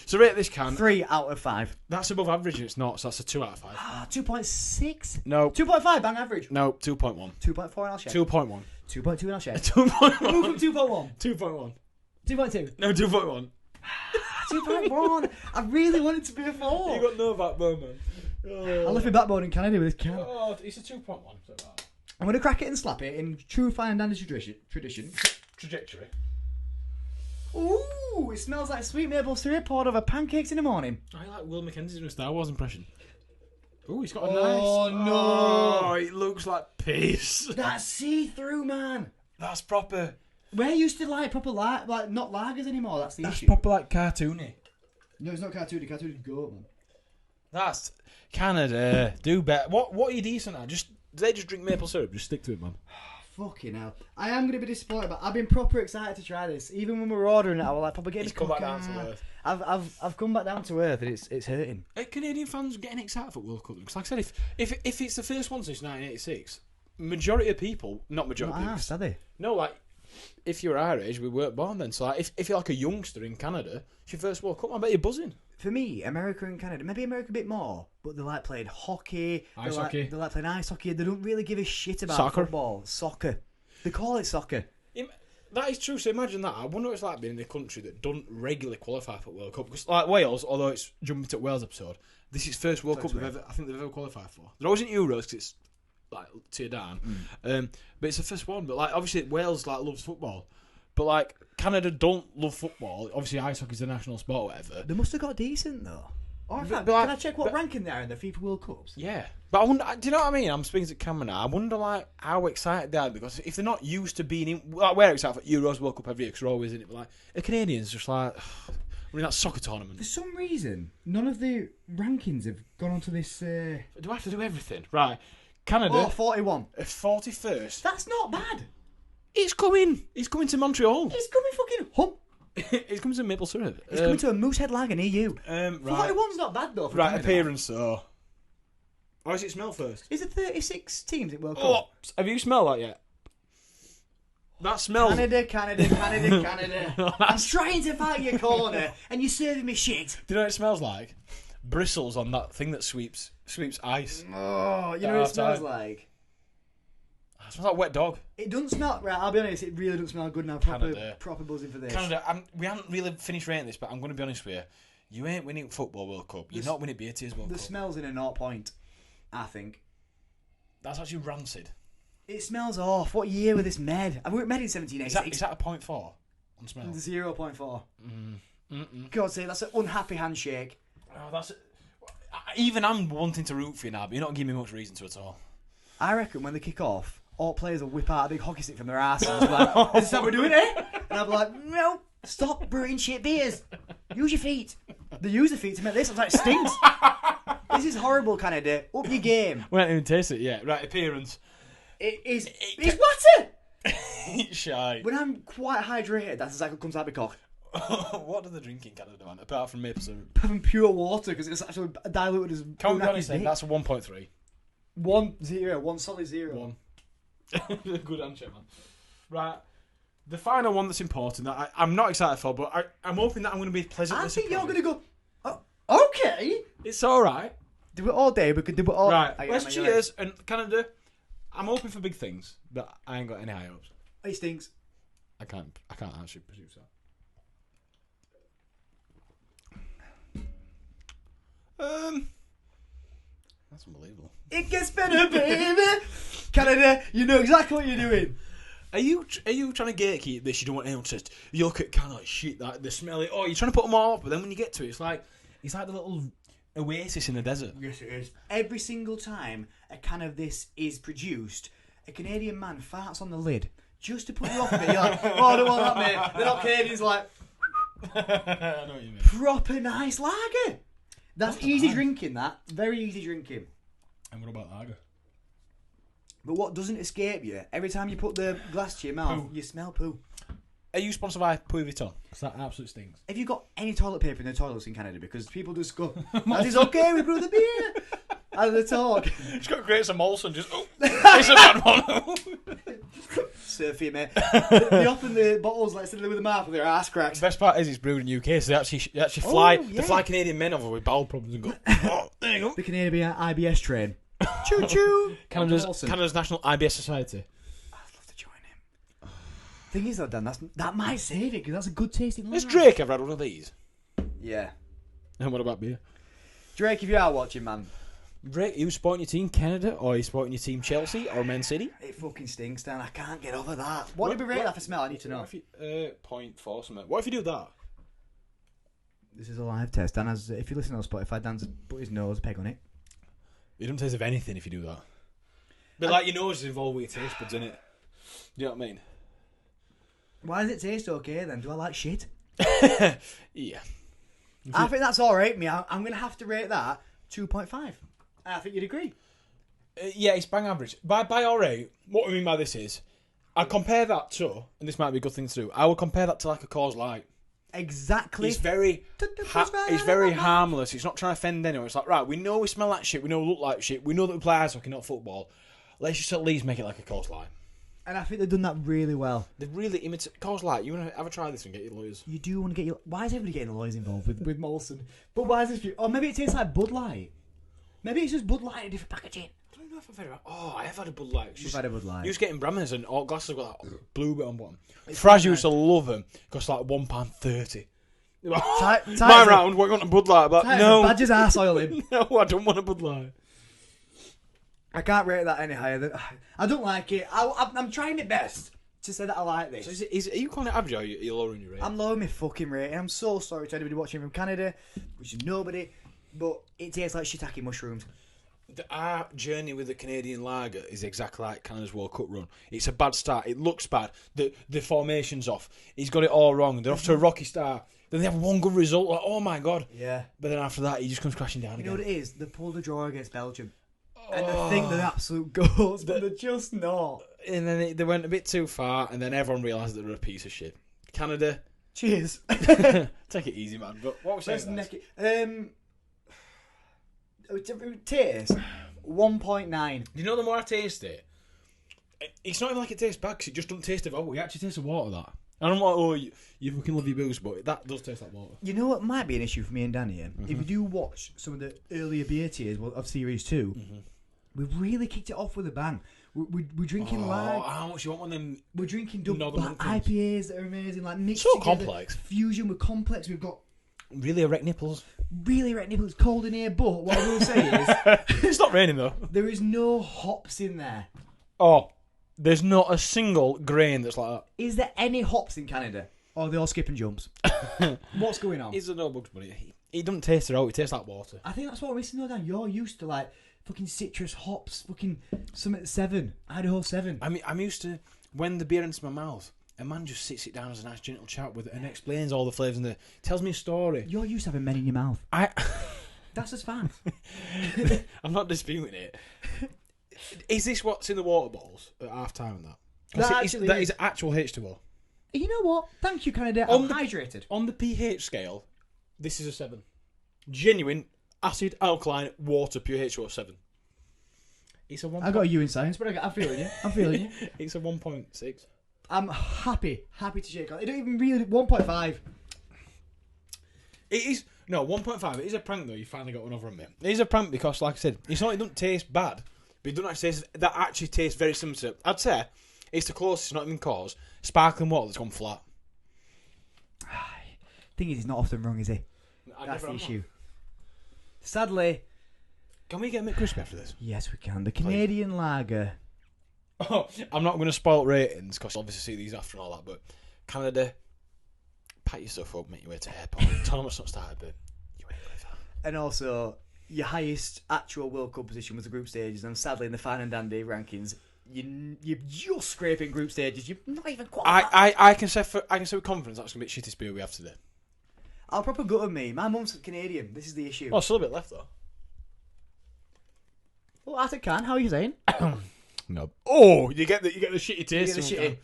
So rate this can. 3 out of 5. That's above average. It's not. So that's a 2 out of 5. 2.6. No. 2.5 bang average. No. 2.1. 2.4 and I'll share. 2.1. 2.2 and I'll share. 2.1. Move from 2.1. 2.1. 2.2. No. 2.1. 2.1. I really want it to be a 4. You got no backbone, man. I left my backbone in Canada with this can. Oh, it's a 2.1. I'm going to crack it and slap it in true fineanddandy tradition. Trajectory. Ooh, it smells like sweet maple syrup poured over pancakes in the morning. I like Will McKenzie's new Star Wars impression. Ooh, he's got a Oh, nice... no. Oh, it looks like piss. That's see-through, man. That's proper... We're used to like proper like not lagers anymore. That's the That's issue. proper like cartoony. No, it's not cartoony. Cartoony is goat, man. That's... Canada, do better. What are you decent at? Do they just drink maple syrup? Just stick to it, man. Fucking hell. I am going to be disappointed, but I've been proper excited to try this. Even when we were ordering it, I was like, Papa, get He's me come back Coke. down to earth. I've come back down to earth, and it's hurting. Are Canadian fans getting excited for World Cup? Because like I said, if it's the first one since 1986, majority of people, not majority Not of people, asked, are they? no, like if you're our age, we weren't born then. So like, if you're like a youngster in Canada, it's your first World Cup. I bet you're buzzing. For me, America and Canada, maybe America a bit more, but they like playing hockey. Ice hockey. They like playing ice hockey. They don't really give a shit about Soccer. football. Soccer. They call it soccer. That is true. So imagine that. I wonder what it's like being in a country that don't regularly qualify for World Cup. Because like Wales, although it's jumping to Wales episode, this is first World Cup I think they've ever qualified for. There always in Euros because it's like tier down, but it's the first one. But like obviously Wales like loves football, but like Canada don't love football. Obviously ice hockey's the national sport, or whatever. They must have got decent though. Or in fact, But like- can I check what ranking they are in the FIFA World Cups? Yeah, but I wonder. Do you know what I mean? I'm speaking to Cameron now. I wonder like how excited they are because if they're not used to being in, like we're excited for Euros, World Cup every year because we're always in it. But like the Canadians, just like I mean that soccer tournament. For some reason, none of the rankings have gone onto this. Do I have to do everything? Right, Canada. 41. 41st. That's not bad. It's coming. It's coming to Montreal. It's coming fucking hump. It's coming to Maple Syrup. It's coming to a Moosehead Lager near you. Right. 41's not bad though. For Right, Canada. appearance though. How does it smell first? Is it 36 teams at World Cup? Oh, have you smelled that yet? That smells. Canada. I'm trying to find your corner, and you're serving me shit. Do you know what it smells like? Bristles on that thing that sweeps ice. Oh, you know what it smells like? It smells like wet dog. It doesn't smell right. I'll be honest. It really doesn't smell good now. Canada. Proper buzzing for this. Canada. We haven't really finished rating this, but I'm going to be honest with you. You ain't winning football World Cup. You're not winning beer tears World The Cup. smell's in a 0 point. I think. That's actually rancid. It smells off. What year was this made? We were made in 1786. Is that a 0.4 on smell? 0.4. God's sake, that's an unhappy handshake. Oh, that's. Even I'm wanting to root for you now, but you're not giving me much reason to at all. I reckon when they kick off, all players will whip out a big hockey stick from their arse and be like, "Is this how we're doing it?" And I'll be like, "No, stop brewing shit beers. Use your feet." They use the feet to make this. I was like, it stinks. This is horrible, Canada. Up your game. We haven't even tasted it yet. Right, appearance. It's water. It's shy. When I'm quite hydrated, that's exactly what comes out of my cock. What do they drink in Canada, man? Apart from maple syrup. Having pure water because it's actually diluted as. Can't be honest, then, that's a 1.3. 1 solid 0. 1. Good answer, man. Right. The final one that's important that I'm not excited for, but I'm hoping that I'm going to be pleasantly I think surprised. you're going to go, oh, okay. It's alright. Do it all day, we could do it all... Right, Okay, let's man, cheers. And Canada, I'm hoping for big things, but I ain't got any high hopes. It stinks. I can't actually produce that. That's unbelievable. It gets better, baby. Canada, you know exactly what you're doing. Are you trying to gatekeep this? You don't want anyone to you look at kind of like shit that they smell it. Oh, you're trying to put them all up, but then when you get to it, it's like the little oasis in the desert. Yes, it is. Every single time a can of this is produced, a Canadian man farts on the lid just to put you off a bit. You're like, oh, I don't want that, mate. They're not Canadians, like, I know what you mean. proper nice lager. That's easy drinking, that. Very easy drinking. And what about lager? But what doesn't escape you, every time you put the glass to your mouth, you smell poo. Are you sponsored by Pouille Vuitton? Because that absolutely stinks. Have you got any toilet paper in the toilets in Canada? Because people just go, that is okay, we brew the beer. Out of the talk. It's got great some Molson, just, oh, it's a bad one. Surf you, mate. They open the bottles like sitting with the mouth with their ass cracks. The best part is it's brewed in UK, so they actually fly, Oh, yeah. they fly Canadian men over with bowel problems and go, oh, there you go. The Canadian IBS train. Choo choo. Canada's National IBS Society. I'd love to join him. Thing is though, Dan, that might save it because that's a good tasting lager. Has Drake ever had one of these? Yeah. And what about beer? Drake, if you are watching, man, Drake, you supporting your team Canada or are you supporting your team Chelsea or Man City? it fucking stinks, Dan. I can't get over that. What did we rate that for smell? I need to know. What if you, 0.4 something. What if you do that? This is a live test. Dan has, if you listen on Spotify, Dan's put his nose peg on it. You don't taste of anything if you do that. But like your nose is involved with your taste buds, innit? Do you know what I mean? Why does it taste okay then? Do I like shit? Yeah. I think that's alright, me. I'm going to have to rate that 2.5. I think you'd agree. Yeah, it's bang average. By alright, what I mean by this is, I compare that to, and this might be a good thing to do, I would compare that to like a Coors Light. Exactly. It's very harmless. It's not trying to offend anyone. It's like, right, we know we smell like shit, we know we look like shit, we know that we play ice hockey, not football. Let's just at least make it like a Coors Light. And I think they've done that really well. They really imitate. Cause like, you want to ever try this and get your lawyers? You do want to get your... Why is everybody getting the lawyers involved with Molson? But why is this... Or maybe it tastes like Bud Light. Maybe it's just Bud Light in a different packaging. I don't know if I've had it. Oh, I have had a Bud Light. You've had a Bud Light. You just getting Brahmins and all glasses have got that blue bit on bottom. Fraz used to love them. Cost like £1.30. My round, what you want a Bud Light? But no. Badger's arse oil in. No, I don't want a Bud Light. I can't rate that any higher. I don't like it. I'm trying my best to say that I like this. So are you calling it average or are you lowering your rating? I'm lowering my fucking rating. I'm so sorry to anybody watching from Canada, which is nobody, but it tastes like shiitake mushrooms. Our journey with the Canadian lager is exactly like Canada's World Cup run. It's a bad start. It looks bad. The formation's off. He's got it all wrong. They're off to a rocky start. Then they have one good result. Like, oh my God. Yeah. But then after that, he just comes crashing down again. You know what it is? They pulled a draw against Belgium. And they think they're absolute goals, but they're just not. And then they went a bit too far, and then everyone realised that they're a piece of shit. Canada. Cheers. Take it easy, man. But what was saying? Taste 1.9. Do you know the more I taste it, it's not even like it tastes bad because it just doesn't taste of it actually tastes of water. That I don't want. You fucking love your booze, but that does taste like water. You know what might be an issue for me and Danny? If you do watch some of the earlier beer tiers of Series 2, we've really kicked it off with a bang. We're drinking how much you want one of them? We're drinking IPAs that are amazing, like mixed so together, complex. Fusion with complex. We've got really erect nipples. Really erect nipples. Cold in here, but what I will say is it's not raining though. There is no hops in there. Oh, there's not a single grain that's like that. Is there any hops in Canada? Or are they all skipping jumps? What's going on? Is there no Bugs Bunny? He doesn't taste it out. It tastes like water. I think that's what we're missing though, Dan. You're used to like fucking citrus hops, fucking Summit 7, Idaho 7. I'm used to when the beer enters my mouth. A man just sits it down as a nice gentle chat with it and explains all the flavours and tells me a story. You're used to having men in your mouth. That's just fine. I'm not disputing it. Is this what's in the water bottles at half time and that? That is actual H2O. You know what? Thank you, Canada. I'm hydrated. On the pH scale, this is a 7. Genuine acid, alkaline, water, pure H2O 7. It's a 1. I got a U in science, but I'm feeling you. I'm feeling you. It's a 1.6. I'm happy to shake on. It don't even really 1.5. It is 1.5. It is a prank though. You finally got one over on me. It is a prank because, like I said, it's not. It doesn't taste bad, but it doesn't actually taste. That actually tastes very similar to. I'd say it's the closest. Not even cause sparkling water that's gone flat. Thing is, he's not often wrong, is he? That's the issue. Sadly, can we get a McCrispy after this? Yes, we can. The Canadian lager. Oh, I'm not going to spoil ratings because obviously see these after and all that, but Canada, pack your stuff up, make your way to airport. Tell them it's not started, but you ain't with that. And also, your highest actual World Cup position was the group stages, and sadly in the fineanddandy rankings, you're just scraping group stages. You're not even quite. I can say with confidence that's going to be the shittest beer we have today. I'll proper gut on me. My mum's Canadian. This is the issue. Oh, still a bit left though. Well, as it can. How are you saying? No. Oh, you get the shitty taste. You get the shitty.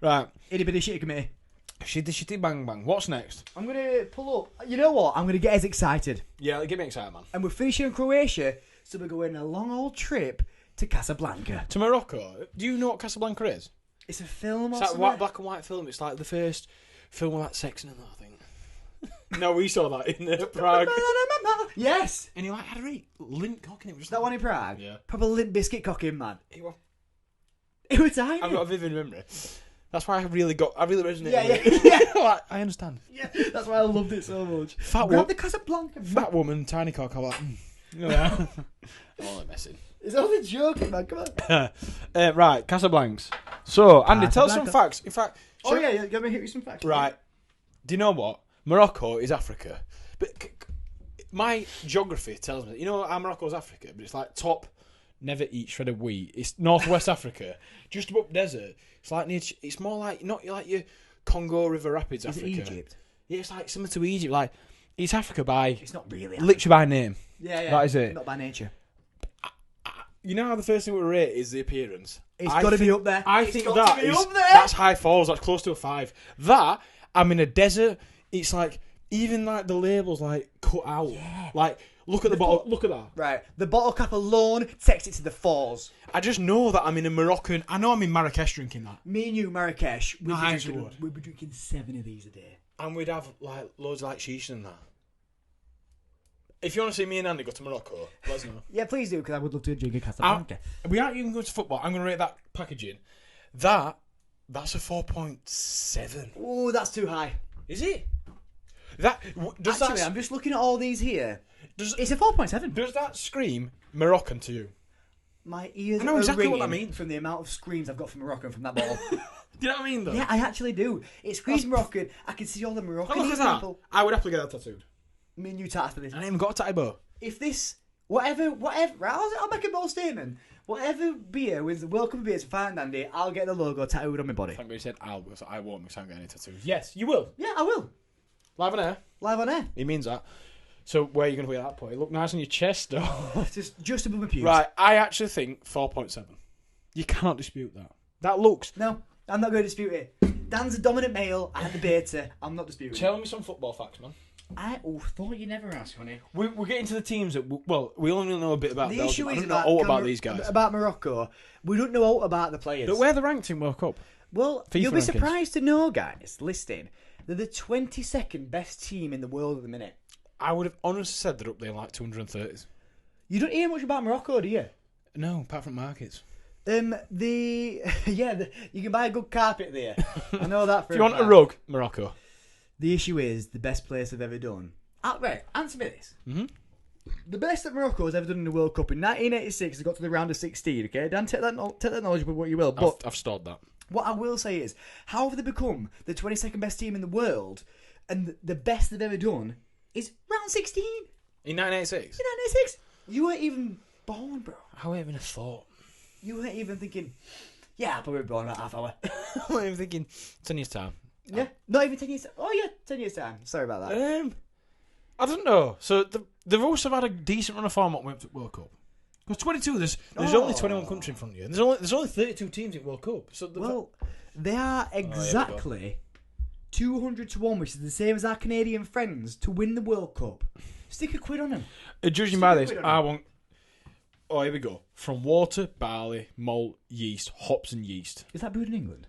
Right. Itty bitty shitty committee. Shitty bang bang. What's next? I'm gonna pull up. You know what? I'm gonna get us excited. Yeah, get me excited, man. And we're finishing in Croatia, so we're going a long old trip to Casablanca. To Morocco. Do you know what Casablanca is? It's a film. It's like black and white film. It's like the first film with that sex in it, I think. No, we saw that in Prague. Yes. And he had a really lint cock in it. That one in Prague? Yeah. Proper lint biscuit cocking, man. It was tiny. I've got a vivid memory. That's why I really resonated with it. Yeah. I understand. Yeah, that's why I loved it so much. Grab the Casablanca. Fat woman, tiny cock. I'm like, yeah. I'm only messing. It's only joking, man. Come on. Right, Casablanca. So, Andy, tell us some facts. In fact, yeah, let me hit you some facts. Right. Do you know what? Morocco is Africa. But my geography tells me, how Morocco's Africa, but it's like top, never eat shredded wheat. It's northwest Africa, just above desert. It's like it's more like not like your Congo River Rapids Africa. Is it Egypt? Yeah, it's like similar to Egypt. Like it's Africa by. It's not really. Africa. Literally by name. Yeah. That is it. Not by nature. You know how the first thing we rate is the appearance. It's got to be up there. I think that's high falls. That's close to a 5. That I'm in a desert. It's like even like the labels like cut out. Yeah. Like Look at the bottle. Look at that. Right, the bottle cap alone takes it to the fours. I just know that I'm in a Moroccan. I know I'm in Marrakesh drinking that, Me and you, Marrakesh, No, I actually we'd be drinking 7 of these a day. and we'd have like loads of like sheesh and that. If you want to see me and Andy go to Morocco, let us know. Yeah, please do, because I would love to drink a Casablanca. We aren't even going to football. I'm going to rate that packaging. That's a 4.7. Oh, that's too high. Is it? Does Actually, that I'm just looking at all these here. does, It's a 4.7. does that scream Moroccan to you? My ears I know are exactly what ringing that means. from the amount of screams I've got from Morocco from that bottle. Do you know what I mean, though? Yeah, I actually do. It screams Moroccan. I can see all the Moroccan Oh, look at that. people. I would happily get that tattooed. Me and you talk after this. I ain't even got a tattoo. If this, whatever, right, I'll make a bold statement. Whatever beer wins the World Cup of Beers for Fine and Dandy, I'll get the logo tattooed on my body. Thank God you said I'll, so I won't because I haven't got any tattoos. Yes, you will. Yeah, I will. Live on air. Live on air. He means that. So where are you going to put that point? Look nice on your chest, though. Just above my pubes. Right, I actually think 4.7. You cannot dispute that. That looks... No, I'm not going to dispute it. Dan's a dominant male. I'm the beta. I'm not disputing Tell me some football facts, man. I thought you never asked, honey. We're getting to the teams that... we only know a bit about The Belgium. issue I is don't know all about Camer- these guys. About Morocco. We don't know all about the players. But where the ranked in World Cup? Well, FIFA you'll be rankings. surprised to know, guys, listening, they're the 22nd best team in the world at the minute. I would have honestly said they're up there like 230s. You don't hear much about Morocco, do you? No, apart from markets. You can buy a good carpet there. I know that for If you want a fact. rug, Morocco. The issue is the best place they've ever done. Right, answer me this. Mhm. The best that Morocco has ever done in the World Cup in 1986, they got to the round of 16. Okay, Dan, take that knowledge with what you will. But I've stored that. what I will say is, how have they become the 22nd best team in the world, and the best they've ever done is round 16 In 1986? in 1986? You weren't even born, bro. I wouldn't even have thought. You weren't even thinking, yeah, I'll probably be born in about half hour. I wasn't even thinking 10 years' time. Yeah, not even 10 years. Oh yeah, 10 years time. Sorry about that. I don't know. So they've also had a decent run of form at the World Cup. Because 22, there's only 21 countries in front of you. And there's only 32 teams in World Cup. So Well, they are exactly 200 to 1, which is the same as our Canadian friends, to win the World Cup. Stick a quid on them. judging by this, I want... Oh, here we go. From water, barley, malt, yeast, hops and yeast. Is that brewed in England?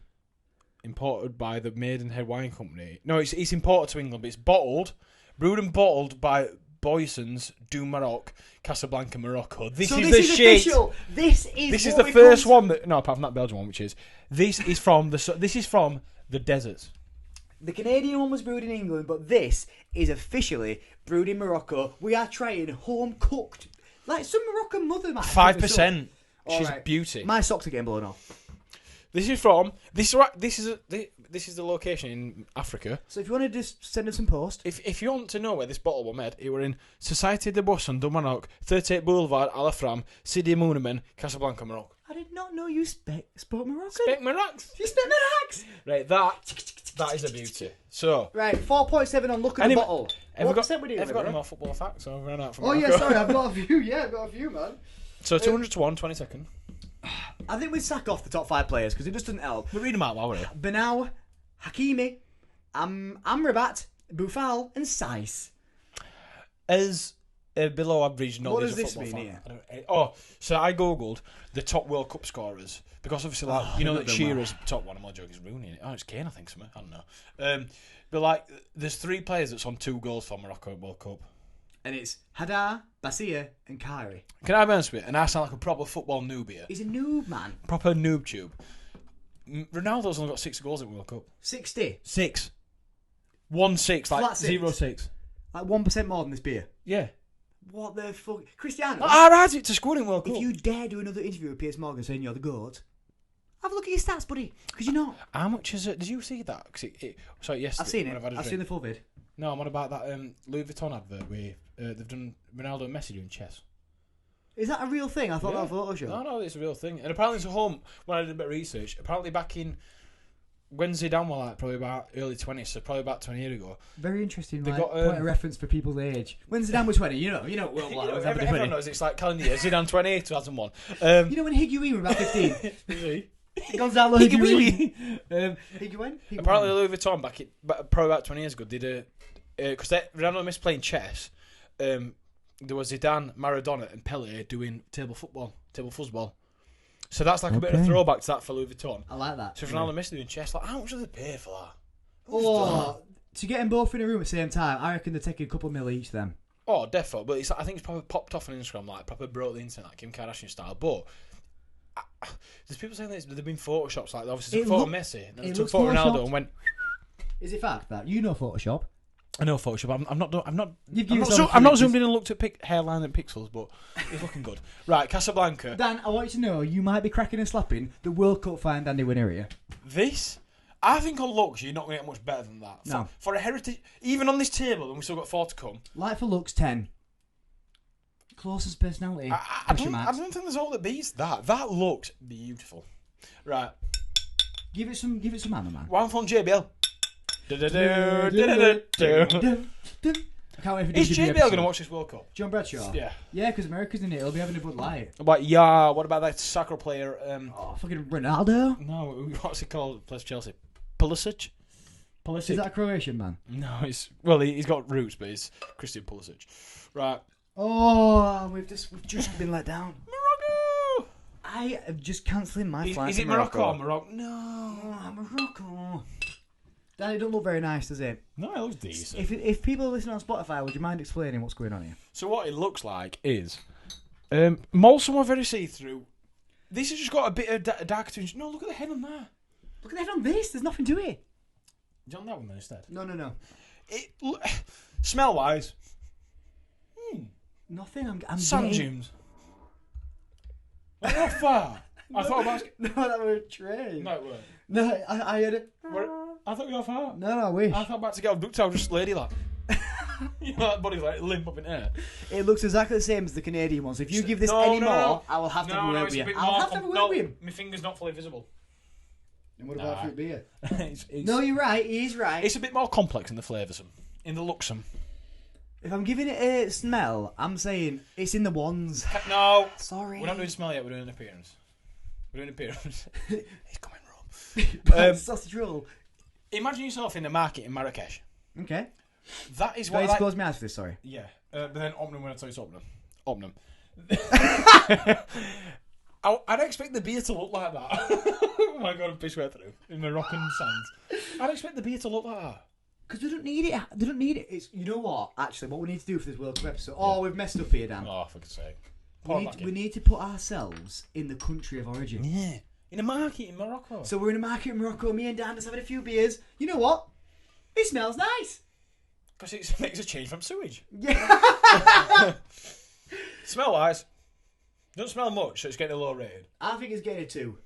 Imported by the Maidenhead Wine Company. No, it's imported to England, but it's bottled, brewed and bottled by Boissons du Maroc, Casablanca, Morocco. This is the shit. Official. This is the first one that... No, apart from that Belgian one, which is... This is from the deserts. The Canadian one was brewed in England, but this is officially brewed in Morocco. We are trying home cooked, like some Moroccan mother might. 5%. She's Alright. beauty. My socks are getting blown off. This is the location in Africa. So if you want to just send us some post, If you want to know where this bottle was made, it were in Société de Boisson du Maroc, 38 Boulevard, Alafram, Sidi Mounemen, Casablanca, Morocco. I did not know you spoke Moroccan. Spec Maroc. You spoke Moroccan. Right, that is a beauty. So, Right, 4.7 on look at the bottle. Have we What percent we doing? got any Bro? more football facts? I've run out from Oh yeah, Morocco. sorry, I've got a few. Yeah, I've got a few, man. So 200 to 1, 22nd. I think we'd sack off the top 5 players because it just doesn't help. But read them out while we're here. Benau, Hakimi, Amrabat, Boufal, and Saiss. As below average knowledge What does of this football mean fan. So I googled the top World Cup scorers because obviously, like you know that not done Shearer's top one. I'm not joking, he's ruining it. Oh, it's Kane, I think, something. I don't know. But like, there's 3 players that's on 2 goals for Morocco at World Cup. And it's Hadar, Basia, and Kyrie. Can I be honest with you? And I sound like a proper football noob here. He's a noob, man. Proper noob tube. Ronaldo's only got 6 goals at World Cup. 60. 6. 1-6, like Flat 6. 0-6. Like 1% more than this beer. Yeah. What the fuck? Cristiano, I ride it to score in World Cup. if you dare do another interview with Piers Morgan saying you're the GOAT, have a look at your stats, buddy. Because you're not. How much is it? Did you see that? Sorry, yesterday. I've seen when it. had a I've drink. seen the full vid. No, I'm on about that Louis Vuitton advert where they've done Ronaldo and Messi doing chess. Is that a real thing? I thought Yeah. that was a Photoshop. No, it's a real thing. And apparently it's a home, when I did a bit of research, apparently back in, when Zidane was like probably about early 20s, so probably about 20 years ago. Very interesting. They Like, got, point of reference for people's age. When Zidane was 20, you know, well, You know, was everyone knows it's like calendar year. Zidane 20, 2001. You know when Higuain was about 15? Gonzalo Higuain. Higuain. Higuain? Apparently Louis Vuitton probably about 20 years ago did a, because Ronaldo missed playing chess, there was Zidane, Maradona, and Pele doing table fuzzball. So that's like a bit of a throwback to that for Louis Vuitton. I like that. So Ronaldo and Messi doing chess, like how much do they pay for that? Oh, to get them both in a room at the same time, I reckon they're taking a couple of mil each then. Oh, defo. But I think it's probably popped off on Instagram, like proper broke the internet, like Kim Kardashian style. But there's people saying that they've been photoshops, like obviously took a photo of Messi, and then they took a photo of Ronaldo and went. Is it fact that you know Photoshop? I know Photoshop. I'm not not zoomed in and looked at hairline and pixels, but it's looking good. Right, Casablanca. Dan, I want you to know you might be cracking and slapping the World Cup fineanddandy winner here. This, I think on looks, you're not going to get much better than that. No. For a heritage, even on this table, and we've still got 4 to come. Like for looks, 10. Closest personality. I don't think there's all that beats that. That looks beautiful. Right. Give it some ammo, man. One from JBL. I can't wait for Is JBL going to watch this World Cup? John Bradshaw? Yeah. Yeah, because America's in it. He'll be having a Bud Light. But yeah, what about that soccer player? Fucking Ronaldo? No, what's he called? Plays Chelsea. Pulisic? Is that a Croatian man? No, he's got roots, but he's Christian Pulisic. Right. Oh, we've just been let down. Morocco! I am just cancelling my flight. Is it Morocco or Morocco? No. Morocco. Dan, it don't look very nice, does it? No, it looks decent. If people are listening on Spotify, would you mind explaining what's going on here? So what it looks like is Molson were very see-through. This has just got a bit of dark tinge. No, look at the head on there. Look at the head on this. There's nothing to it. Do you want that one then instead? No. Smell-wise. Nothing. I'm Sand gay. dunes. Not far. I thought about... No, that was a train. No, it weren't. No, I heard it. I thought you were far. No, I wish. I thought about to get abducted. I was just lady like. You know, that body's like limp up in air. It looks exactly the same as the Canadian one. So if you give this any more, I will have to have a word with you. I'll have to have a word with him. My finger's not fully visible. And what about fruit beer? it's, No, you're right. He is right. It's a bit more complex in the flavoursome. In the looksome. If I'm giving it a smell, I'm saying it's in the ones. No. Sorry. We're not doing smell yet. We're doing an appearance. He's coming, Rob. Sausage roll. Imagine yourself in the market in Marrakesh. Okay. That is What what I close my eyes for this, sorry. Yeah. But then Omnum when I tell you it's Omnum. I'd expect the beer to look like that. Oh my god, I'm pissed way through. In Moroccan sands. I'd expect the beer to look like that. Because they don't need it. They don't need it. It's, you know what? Actually, what we need to do for this World Cup episode... Oh, we've messed up here, Dan. Oh, for God's sake. We need to put ourselves in the country of origin. Yeah. In a market in Morocco. So we're in a market in Morocco. Me and Dan just having a few beers. You know what? It smells nice. Because it makes a change from sewage. Yeah. Smell-wise, don't smell much, so it's getting a low rated. I think it's getting a 2,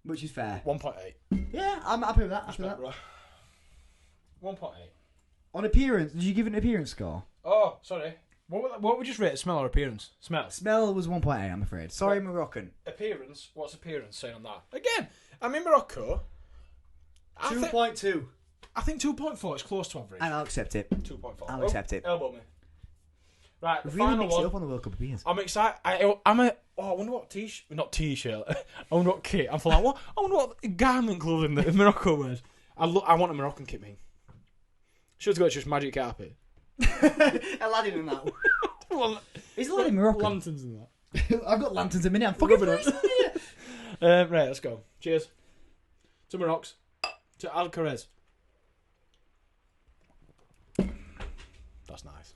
which is fair. 1.8. Yeah, I'm happy with that. Happy with that. 1.8. On appearance, did you give it an appearance score? Oh, sorry. What would we just rate? Smell or appearance? Smell. Smell was 1.8, I'm afraid. Sorry, Moroccan. Appearance? What's appearance saying on that? Again, I'm in Morocco. 2.2. I think 2.4 is close to average. And I'll accept it. 2.4. I'll accept it. Elbow me. Right, the We've really final mixed one. it up on the World Cup beers. I'm excited. I wonder what t-shirt. Not t-shirt. I wonder what kit. I'm like, what? I wonder what garment clothing that Morocco wears. I want a Moroccan kit, me. Should go to just magic carpet. Aladdin in that. Is Aladdin Moroccan? Lanterns in that. I've got lanterns in a minute. I'm fucking Rubbing it. Right, let's go. Cheers. To Morocco. To Alcarez. That's nice.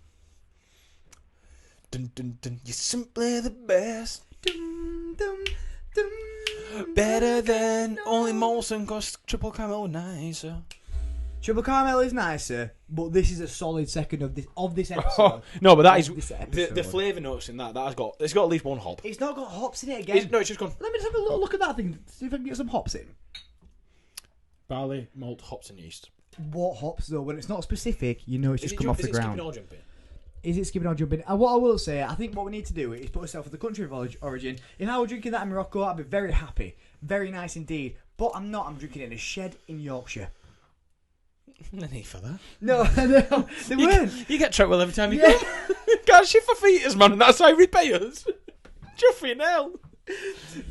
Dun, dun, dun. You're simply the best. Dum, dum, dum, Better than only Molson, cause Triple Caramel nicer. Triple Caramel is nicer, but this is a solid second of this episode. No, but that is This the episode. flavour notes in that. It's got at least one hop. It's not got hops in it again. No, it's just gone Let me just have a little look at that thing. See if I can get some hops in. barley, malt, hops, and yeast. What hops though? When it's not specific, you know it's just come off the ground. Skipping or jumping? Is it skipping or jumping? And what I will say, I think what we need to do is put ourselves in the country of origin. If I were drinking that in Morocco, I'd be very happy. Very nice indeed. But I'm not. I'm drinking it in a shed in Yorkshire. No need for that. No, they weren't. You get Tripel every time you come. Can't shit for feeters, man, and that's how you repay us. Juffy hell.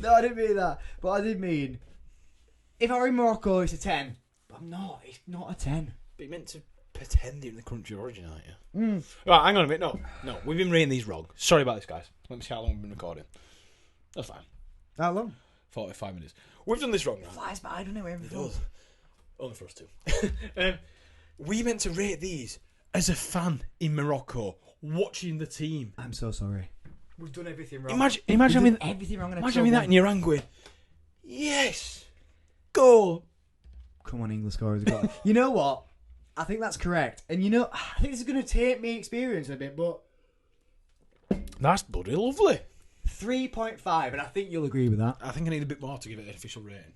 No, I didn't mean that. But I did mean, if I were in Morocco, it's a 10. But I'm not. It's not a 10. But you meant to pretend you're in the country of origin, aren't you? Right, hang on a minute. No, we've been reading these wrong. Sorry about this, guys. Let me see how long we've been recording. That's fine. How long? 45 minutes. We've done this wrong now. Flies by, doesn't it? It does. Only for us two. We meant to rate these as a fan in Morocco, watching the team. I'm so sorry. We've done everything wrong. Imagine We've having done everything wrong. Imagine that in your going, yes, goal. Come on, English scorers. You know what? I think that's correct. And you know, I think this is going to take me experience a bit, but That's bloody lovely. 3.5, and I think you'll agree with that. I think I need a bit more to give it an official rating.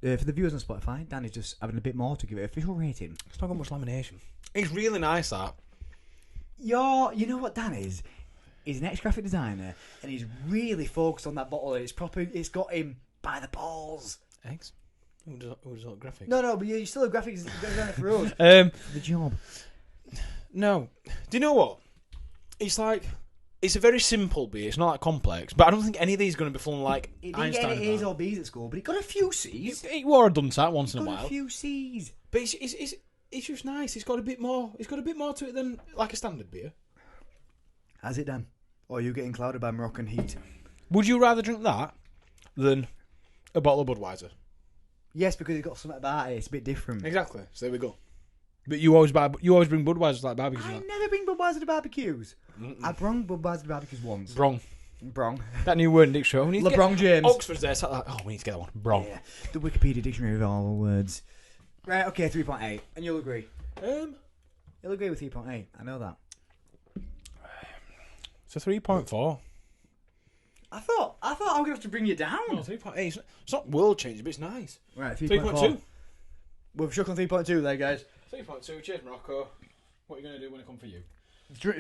For the viewers on Spotify, Danny's just having a bit more to give it an official rating. It's not got much lamination. It's really nice, that. You know what Dan is? He's an ex-graphic designer, and he's really focused on that bottle. It's proper. It's got him by the balls. Eggs? Who does all graphics? No, but you're still a graphic designer for us. For the job. No. Do you know what? It's like... It's a very simple beer. It's not that complex. But I don't think any of these are going to be full like It didn't Einstein. get any A's or B's at school, but it got a few C's. It wore a dunce once in a Got while. a few C's. But it's just nice. It's got a bit more. It's got a bit more to it than like a standard beer. Has it, Dan? Or are you getting clouded by Moroccan heat? Would you rather drink that than a bottle of Budweiser? Yes, because it's got something about it. It's a bit different. Exactly. So there we go. But you always bring Budweiser to like barbecues. I never bring Budweiser to barbecues. I brought Budweiser to barbecues once. Brong. That New word in dictionary. LeBron James. Oxford's there. So we need to get that one. Brong. Yeah. The Wikipedia dictionary of all words. Right, okay, 3.8. And you'll agree. You'll agree with 3.8. I know that. It's a 3.4. I thought I was going to have to bring you down. No, 3.8. It's not world changing, but it's nice. Right, 3.2. We've shook on 3.2 there, guys. 3.2. Cheers, Morocco. What are you going to do when I come for you?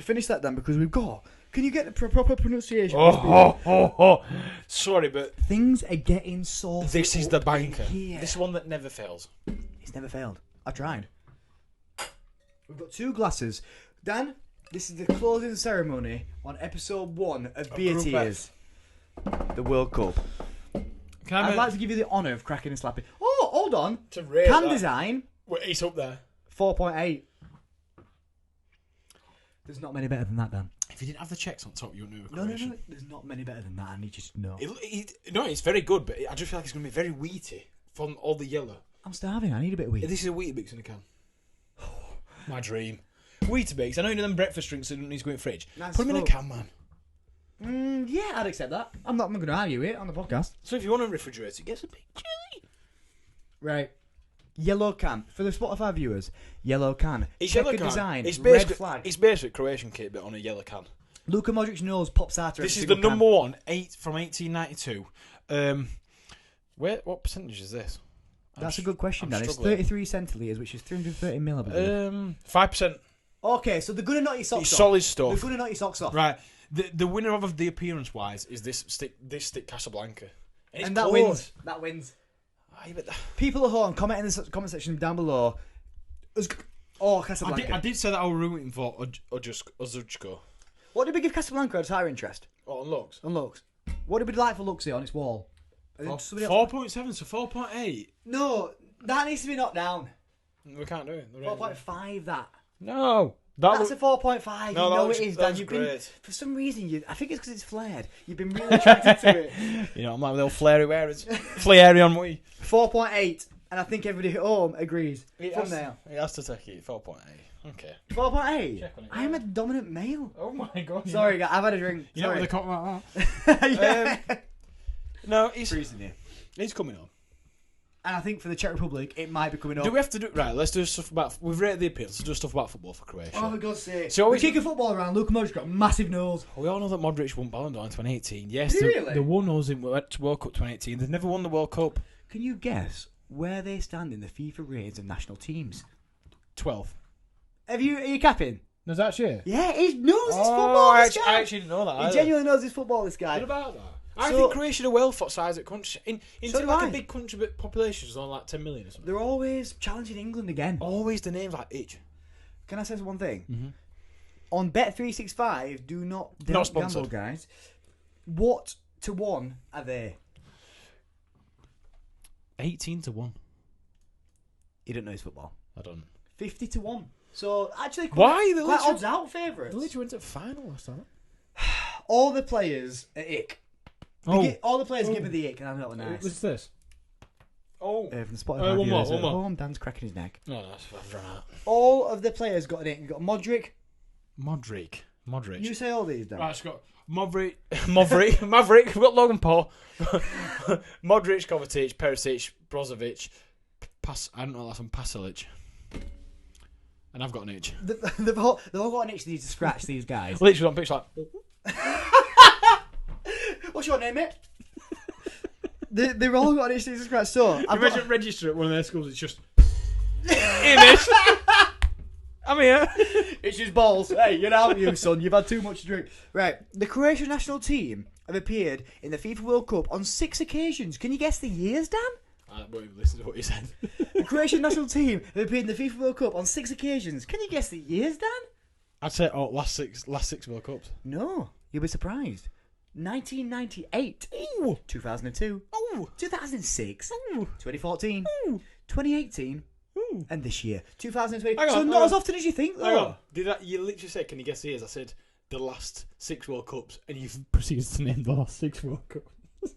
Finish that then, because we've got... Can you get the proper pronunciation? Sorry, but... Things are getting so... This is the banker. Here. This one that never fails. It's never failed. I've tried. We've got 2 glasses. Dan, this is the closing ceremony on episode 1 of Beer Group Tears. The World Cup. I'd like to give you the honour of cracking and slapping. Oh, hold on. To rate Can that. design. Wait, it's up there. 4.8. There's not many better than that, Dan. If you didn't have the checks on top, you wouldn't know. No. There's not many better than that. I need you to know. No, it's very good, but I just feel like it's going to be very wheaty from all the yellow. I'm starving. I need a bit of wheat. This is a Weetabix in a can. My dream. Weetabix. I know you know them breakfast drinks that don't need to go in the fridge. Nice Put them in a fuck. can, man. Yeah, I'd accept that. I'm not going to argue it on the podcast. So if you want to refrigerate it, get some big chili. Right. Yellow can. For the Spotify viewers, yellow can. It's Checker yellow can. design. It's red basically, flag. It's basically Croatian kit, but on a yellow can. Luka Modric knows Pop Sartre. This is the number one, 8 from 1892. What percentage is this? That's a good question, I'm Dan. It's struggling. 33 centilitres, which is 330 mil, I believe. 5%. Okay, so they're going to knock your socks It's off. solid They're stuff. going to knock your socks off. Right. The winner of the appearance wise is this stick Casablanca. And, And that wins. That wins. Aye, but People at home, comment in the comment section down below. Casablanca. I did say that I was rooting for Ožujsko. What did we give Casablanca as higher interest? Oh, and looks. On looks. What did we like for Luxie on its wall? 4.7 to 4.8. No, that needs to be knocked down. We can't do it. 4.5, that. No. That's a 4.5. No, you know it is, Dan. You've been, for some reason, I think it's because it's flared. You've been really attracted to it. You know, I'm like with little flary wearers. Flary on me. 4.8, and I think everybody at home agrees. Thumbnail. He has to take it. 4.8. Okay. 4.8? Check on it. I am a dominant male. Oh my god. Sorry, guys, I've had a drink. You know Sorry. what they call like that? Yeah. No, he's Freezing here. coming on. And I think for the Czech Republic, it might be coming up. Do we have to do... Right, let's do stuff about... We've rated the appeals. Let's do stuff about football for Croatia. Oh, for God's sake. So we kick a football around. Luka Modric got a massive nose. We all know that Modric won Ballon d'Or in 2018. Yes, Did he really? They won us in World Cup 2018. They've never won the World Cup. Can you guess where they stand in the FIFA ratings of national teams? 12. Are you capping? No, that's you? Yeah, he knows his football, this guy. I actually didn't know that He either. genuinely knows his football, this guy. What about that? I So- think Croatia are a well-thought size at country. In So do like I. a big country, but population is only like 10 million or something. They're always challenging England again. Always the names like itch. Can I say one thing? Mm-hmm. On Bet365, do not Not gamble, sponsored. guys. What to 1 are they? 18 to 1. He didn't know his football. I don't. 50 to 1. So actually, Why? quite odds out favourites. The Leeds went to the final last time. All the players are ick. All the players give me the ick, and I'm not nice. What's this? Oh. From the Spotify one more, viewers, one more. Dan's cracking his neck. No, I've run out. All of the players got an ick. You've got Modric. You say all these, Dan. Right, it's got Maverick. We've got Logan Paul. Modric, Kovacic, Perisic, Brozovic. I don't know that's on Pasalic. And I've got an itch. They've all got an itch they need to scratch, these guys. Literally on pitch like... What's your name, mate? They've all got an itch they need to scratch. So, imagine register at one of their schools, it's just... Image. I'm here. It's his balls. Hey, get out of you, son. You've had too much to drink. Right. The Croatian national team have appeared in the FIFA World Cup on 6 occasions. Can you guess the years, Dan? I won't even listen to what you said. The Croatian national team have appeared in the FIFA World Cup on 6 occasions. Can you guess the years, Dan? I'd say last six World Cups. No. You'll be surprised. 1998. Ooh. 2002. Ooh. 2006. Ooh. 2014. Ooh. 2018. Ooh. And this year. 2020. Hang on, so not as often as you think, though. Hang on. You literally said, can you guess the years? I said, the last 6 World Cups, and you've proceeded to name the last 6 World Cups.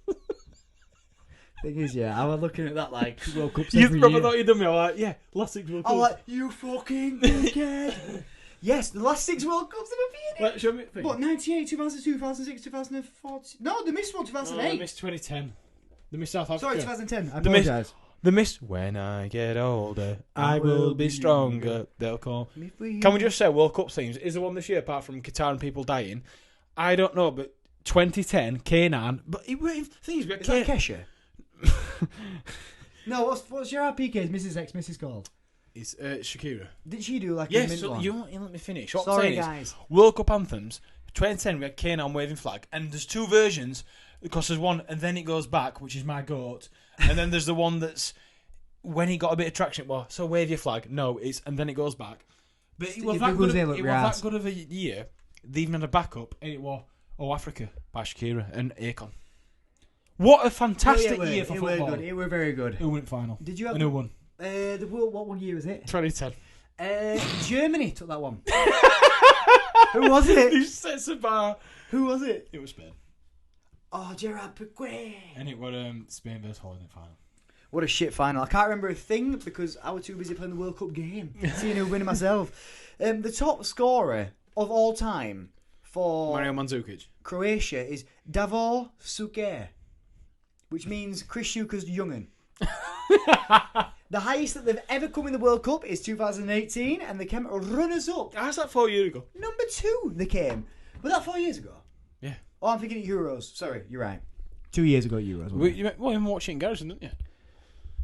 Thing is, yeah, I was looking at that like World Cups You every probably year. thought you'd done me. I'm like, yeah, last 6 World Cups. I'm like, you fucking dickhead. Yes, the last 6 World Cups have appeared. Like, show me. What, 98, 2002, 2006, 2014? No, they missed one, 2008. They missed 2010. They missed South Africa. Sorry, 2010. I They missed- apologise. They missed. When I get older, I will be stronger. They'll call. Can Can we just say World Cup themes? Is there one this year apart from Qatar and people dying? I don't know, but 2010, K9. But things Is that Kesha? No, what's Gerard Piqué's Mrs. called? It's Shakira. Did she do like a Yes, mint so one? you let me finish. What I'm Sorry, saying guys. is, World Cup anthems, 2010 we had K9 waving flag, and there's 2 versions, because there's one, and then it goes back, which is my goat, and then there's the one that's, when he got a bit of traction, well, so wave your flag. No, it's, and then it goes back. But it was that good of a year, they even had a backup, and it was, Africa, by Shakira, and Akon. What a fantastic year for football. It were very good. Who won the final? Did you have... And who won? What one year was it? 2010. Germany took that one. Who was it? He sets a bar. Who was it? It was Spain. Oh, Gerard Piqué. And it was Spain versus Holland in the final. What a shit final. I can't remember a thing because I was too busy playing the World Cup game. Seeing who winning myself. The top scorer of all time for Mario Mandzukic. Croatia is Davor Suker, which means Chris Schuker's young'un. The highest that they've ever come in the World Cup is 2018, and they came runners-up. How's that 4 years ago? Number 2 they came. Was that 4 years ago? Yeah. Oh, I'm thinking Euros. Sorry, you're right. 2 years ago, Euros. You were watching Garrison, didn't you?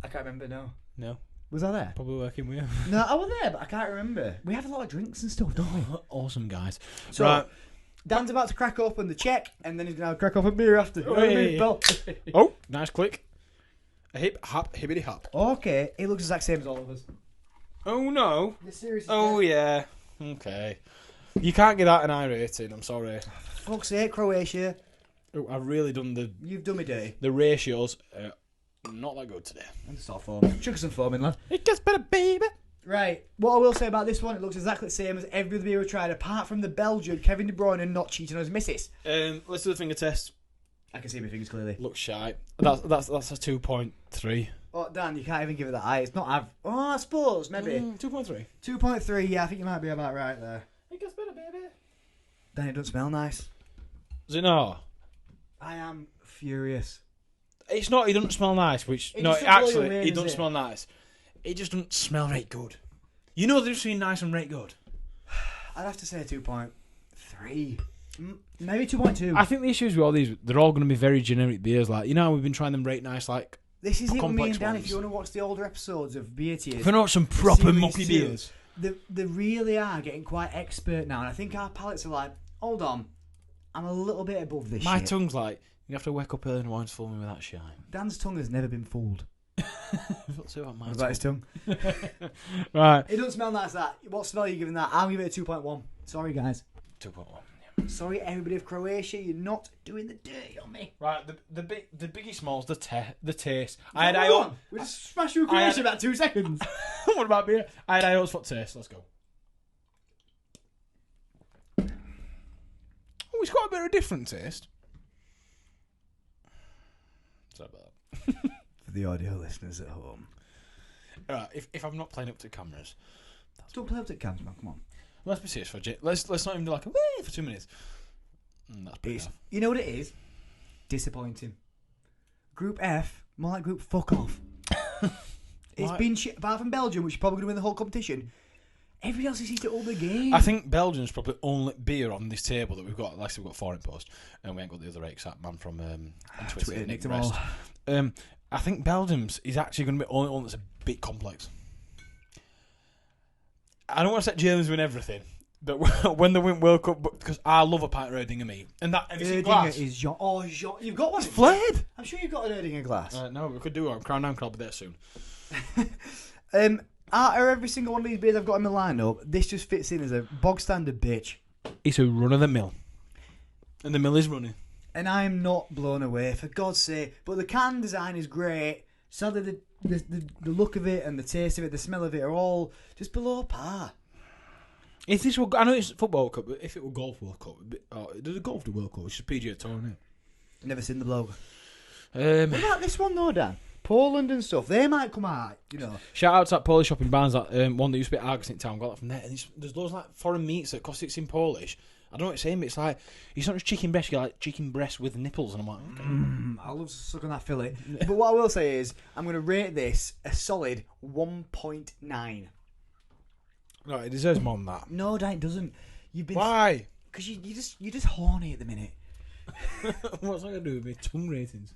I can't remember, no. No. Was I there? Probably working with you. No, I was there, but I can't remember. We have a lot of drinks and stuff, don't we? Awesome, guys. So, right. Dan's about to crack open the Czech, and then he's going to crack open beer after. Oh, nice click. A hip, hop, hibbity hop. Okay, it looks the exact same as all of us. Oh, no. The series is Oh, yeah. Okay. You can't get that an I rating, I'm sorry. Fuck's sake, Croatia. Oh, I've really done You've done me dirty. the ratios. Not that good today. And the soft foam. Chuck us some foam in, lad. It gets better, baby. Right, what I will say about this one, it looks exactly the same as every other beer we've tried, apart from the Belgian Kevin De Bruyne not cheating on his missus. Let's do the finger test. I can see my fingers clearly. Looks shy. That's a 2.3. Oh, Dan, you can't even give it that high. It's not I suppose, maybe. 2.3. 2.3, yeah, I think you might be about right there. It gets better, baby. Dan, it doesn't smell nice. Does it not? I am furious. It's not. It doesn't smell nice. Which It no, just doesn't blow actually, your way, it does doesn't it? smell nice. It just doesn't smell right good. You know the difference between nice and right good. I'd have to say 2.3. Maybe 2.2. I think the issue is with all these, they're all going to be very generic beers. Like, you know how we've been trying them rate nice, like This is it with me complex and Dan. ones. If you want to watch the older episodes of Beer Tears, if I know some proper Series mucky 2, beers. They really are getting quite expert now, and I think our palates are like, hold on, I'm a little bit above this My shit. tongue's like, you have to wake up early in the morning to fool me with that shine. Dan's tongue has never been fooled. What's about my What about his tongue? Right. It doesn't smell nice, that. What smell are you giving that? I'll give it a 2.1. Sorry, guys. 2.1. Sorry, everybody of Croatia, you're not doing the dirty on me. Right, the biggie smalls, the taste. We just smashed through Croatia in about 2 seconds. What about beer? I had IO's for taste. Let's go. Oh, it's got a bit of a different taste. Sorry about that. For the audio listeners at home. If I'm not playing up to cameras, Don't play up to cams, man. Come on. let's be serious for let's not even do like a for 2 minutes. That's pretty enough. You know what it is? Disappointing. Group F, more like Group fuck off. It's been shit, apart from Belgium, which is probably going to win the whole competition. Everybody else seems to up the game. I think Belgium's probably the only beer on this table that we've got. Like I said, we've got 4 in post, and we ain't got the other 8. That man from Twitter, Nick them all. I think Belgium's is actually going to be the only one that's a bit complex. I don't want to say Germans win everything, but when they win World Cup, because I love a pint of Erdinger meat, and that and it's in glass. Is Jean. Oh, Jean. You've got one. It's flared. I'm sure you've got an Erdinger glass. No, we could do one. Crown Down I'll be there soon. Out of every single one of these beers I've got in my lineup, this just fits in as a bog standard bitch. It's a run of the mill, and the mill is running. And I'm not blown away, for God's sake. But the can design is great. Sadly, the look of it and the taste of it, the smell of it are all just below par. If this were, I know it's football World Cup, but if it were golf World Cup, there's a golf World Cup, which is PGA Tour, isn't it? Never seen the blog. What about this one though, Dan? Poland and stuff, they might come out, you know. Shout out to that Polish shop in Barnes, that one that used to be at Argos in town. Got that from there. And there's loads of like foreign meats that cost 6 in Polish. I don't know what it's saying, but it's like it's not just chicken breast. You like chicken breast with nipples, and I'm like, okay. I love sucking that fillet. But what I will say is, I'm going to rate this a solid 1.9. No, it deserves more than that. No, Dan, it doesn't. You've been Why? Because you're just horny at the minute. What's that going to do with my tongue ratings?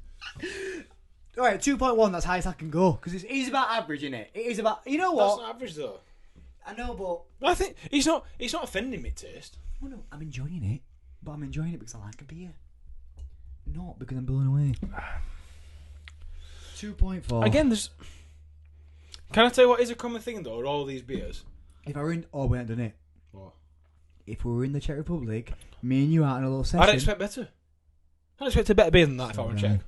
All right, 2.1. That's highest I can go because it is about average, isn't it? It is about. You know what? That's not average though. I know, but I think it's not offending me taste. well, no, I'm enjoying it, but I'm enjoying it because I like a beer, not because I'm blown away. 2.4. Again, there's. Can I tell you what is a common thing though? Are all these beers? If I were in, we haven't done it. What? If we were in the Czech Republic, me and you out in a little session. I'd expect better. I'd expect a better beer than that if I were in Czech.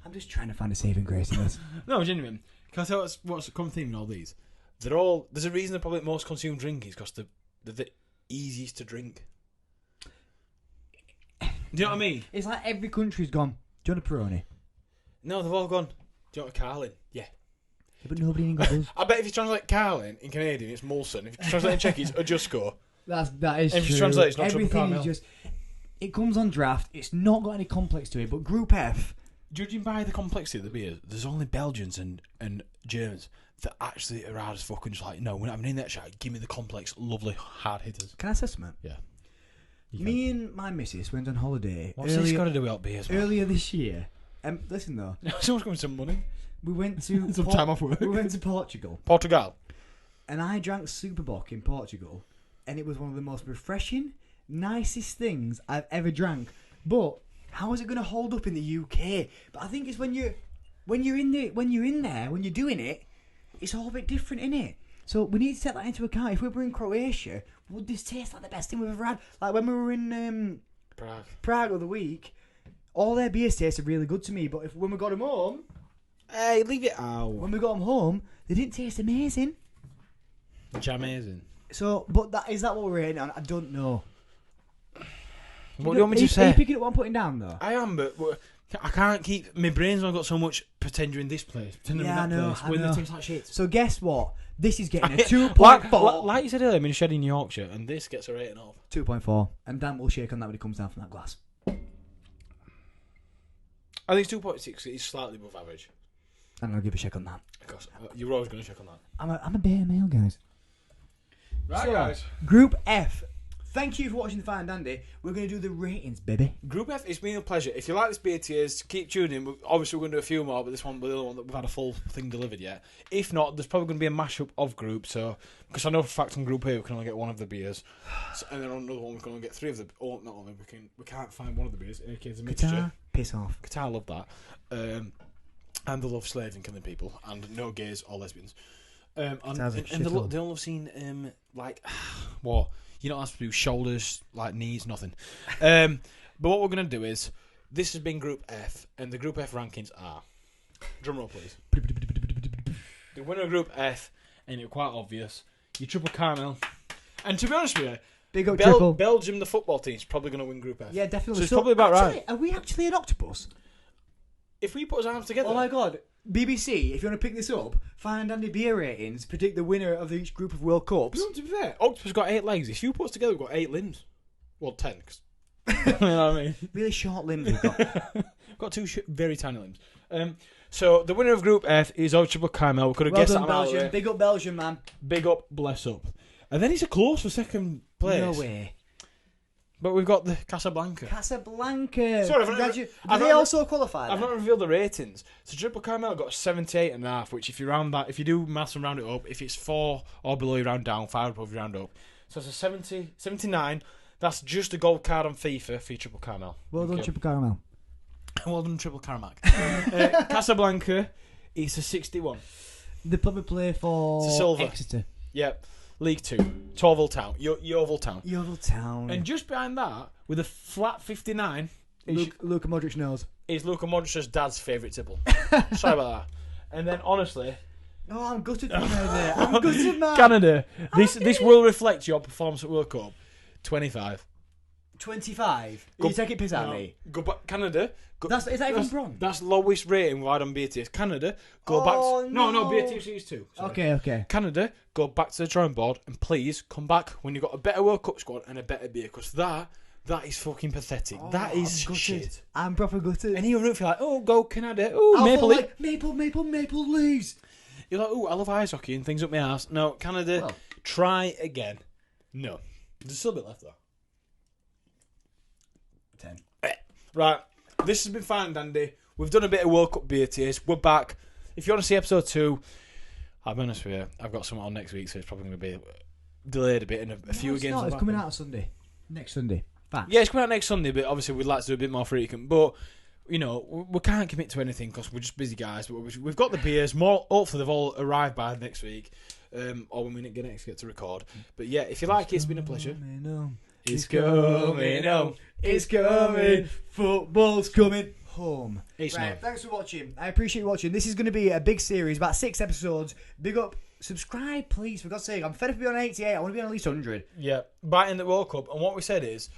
I'm just trying to find a saving grace in this. No, genuine. Can I tell you what's the common theme in all these? They're all. There's a reason they're probably the most consumed drink is because they're the easiest to drink. Do you know what I mean? It's like every country's gone. Do you want a Peroni? No, they've all gone. Do you want a Carlin? Yeah. But nobody in England does. I bet if you translate Carlin in Canadian, it's Molson. If you translate in Czech, it's Ožujsko. That is And if true. you translate, it's not Everything Tripel. is just. It comes on draft. It's not got any complex to it. But Group F. Judging by the complexity of the beers, there's only Belgians and Germans that actually are hard as fucking just like, no, we're not having any of that shit. Give me the complex, lovely, hard hitters. Can I say something? Yeah. Me and my missus went on holiday. What's this got to do with out beers, man? Earlier this year. Listen though. Someone's giving some money. We went to Some time off work. We went to Portugal. Portugal. And I drank Superbock in Portugal, and it was one of the most refreshing, nicest things I've ever drank. But how is it going to hold up in the UK? But I think it's when you're in there, when you're doing it, it's all a bit different, innit? So we need to take that into account. If we were in Croatia, would this taste like the best thing we've ever had? Like when we were in Prague the other week, all their beers tasted really good to me. But when we got them home, hey, leave it out. when we got them home, they didn't taste amazing. Amazing. So, but is that what we're rating on? I don't know. What do you want me to Are say? you picking up what I'm putting down though? I am, but I can't keep. My brain's not got so much pretend you're in this place, pretend Yeah, I'm in that place. I When know. they taste like shit. So guess what? This is getting a 2.4. Like you said earlier, I'm in a shed in Yorkshire, and this gets a rating of 2.4. And Dan will shake on that when he comes down from that glass. I think it's 2.6. It's slightly above average. I'm going to give a shake on that. Because you're always going to check on that. I'm a beta male, guys. Right, So, guys. Group F. Thank you for watching the Fine Dandy. We're going to do the ratings, baby. Group F, it's been a pleasure. If you like this beer tiers, keep tuning in. Obviously, we're going to do a few more, but this one, the other one that we've had a full thing delivered yet. If not, there's probably going to be a mashup of groups. So, because I know for a fact on Group A we can only get one of the beers, and then on another one we can only get 3 of the. Oh, not only we can't find one of the beers. It's a mixture. Qatar, piss off. Qatar love that, and they love slaving, killing people, and no gays or lesbians. And they all have seen like what. You're not asked to do shoulders, like knees, nothing. But what we're going to do is, this has been Group F, and the Group F rankings are... Drum roll, please. The winner of Group F, and it's quite obvious, your Triple Caramel. And to be honest with you, Big up Tripel. Belgium, the football team, is probably going to win Group F. Yeah, definitely. So it's probably about right. Are we actually an octopus? If we put our arms together. Oh my god. BBC, if you want to pick this up, Fine and Dandy beer ratings predict the winner of each group of World Cups. To be fair, octopus got 8 legs. If you put us together, we've got 8 limbs. Well, 10. You know what I mean? Really short limbs we've got. Got 2 very tiny limbs. So the winner of Group F is Ožujsko Karmel. We could have Well guessed done, that out of the Belgium. way. Big up Belgium, man. Big up, bless up. And then he's a close for second place. No way. But we've got the Casablanca. Casablanca. Sorry, Did they also qualify? I've not revealed the ratings. So Tripel Karmel got 78.5, which if you round that, if you do maths and round it up, if it's 4 or below, you round down, 5 above, you round up. So it's a 79. That's just a gold card on FIFA for your Tripel Karmel. Well done, Tripel Caramel. Well done, Tripel Carmack. Casablanca, it's a 61. They probably play for It's a silver. Exeter. Yep. League 2. Torval Town. Yeovil Town. Yeovil Town. And just behind that, with a flat 59, Luka Modric knows. is Luka Modric's dad's favourite tipple. Sorry about that. And then, honestly, Oh, I'm gutted for Canada. I'm gutted, man. Canada, this will reflect your performance at World Cup. 25. 25. Go- You take it piss out of No. me. Go back, Canada. Is that even bronze? That's lowest rating wide on BATS. Canada, go Oh, back. No, no. BATS is 2. Sorry. Okay. Canada, go back to the drawing board and please come back when you've got a better World Cup squad and a better beer, because that is fucking pathetic. That is I'm gutted. shit. I'm proper gutted. And you're like, oh, go Canada. Oh, I'll Maple feel Leaf. like, Maple Leaves. You're like, oh, I love ice hockey and things up my ass. No, Canada, Well. try again. No. There's still a bit left though. 10. Right, this has been fine, Dandy. We've done a bit of World Cup BATS. We're back. If you want to see episode 2, I'll be honest with you, I've got something on next week, so it's probably going to be delayed a bit, and a few games. It's coming out on Sunday. Next Sunday. Fact. Yeah, it's coming out next Sunday, but obviously we'd like to do a bit more frequent. But, you know, we can't commit to anything because we're just busy guys. But we've got the beers. Hopefully they've all arrived by next week, or when we next get to record. But yeah, if you like it, it's been a pleasure. It's coming home. It's coming. Football's coming home. It's Right, not. thanks for watching. I appreciate you watching. This is going to be a big series, about 6 episodes. Big up. Subscribe, please, for God's sake. I'm fed up of being on 88. I want to be on at least 100. Yeah, biting the World Cup. And what we said is,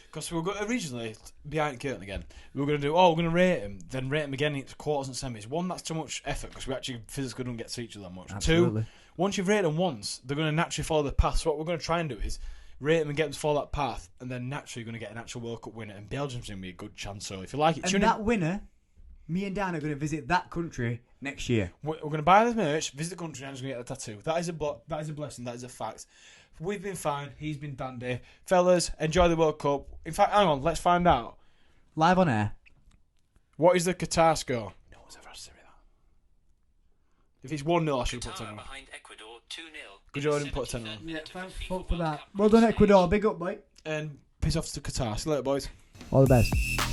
because we were originally behind the curtain again, we were going to do, we're going to rate him, then rate him again into quarters and semis. One, that's too much effort because we actually physically don't get to each other that much. Absolutely. 2, once you've rated them once, they're going to naturally follow the path. So what we're going to try and do is rate them and get them to follow that path, and then naturally you're going to get an actual World Cup winner. And Belgium's going to be a good chance. So if you like it, And tune that in. winner, me and Dan are going to visit that country next year. We're going to buy the merch, visit the country, and I'm just going to get the tattoo. That is a blessing. That is a fact. We've been fine. He's been dandy. Fellas, enjoy the World Cup. In fact, hang on. Let's find out. Live on air. What is the Qatar score? No one's ever asked me that. If it's 1-0, I should put 10 on. behind Ecuador 2-0. Good job, I didn't put 10 on. Yeah, thanks for that. Well done, Ecuador. Big up, mate. And piss off to Qatar. See you later, boys. All the best.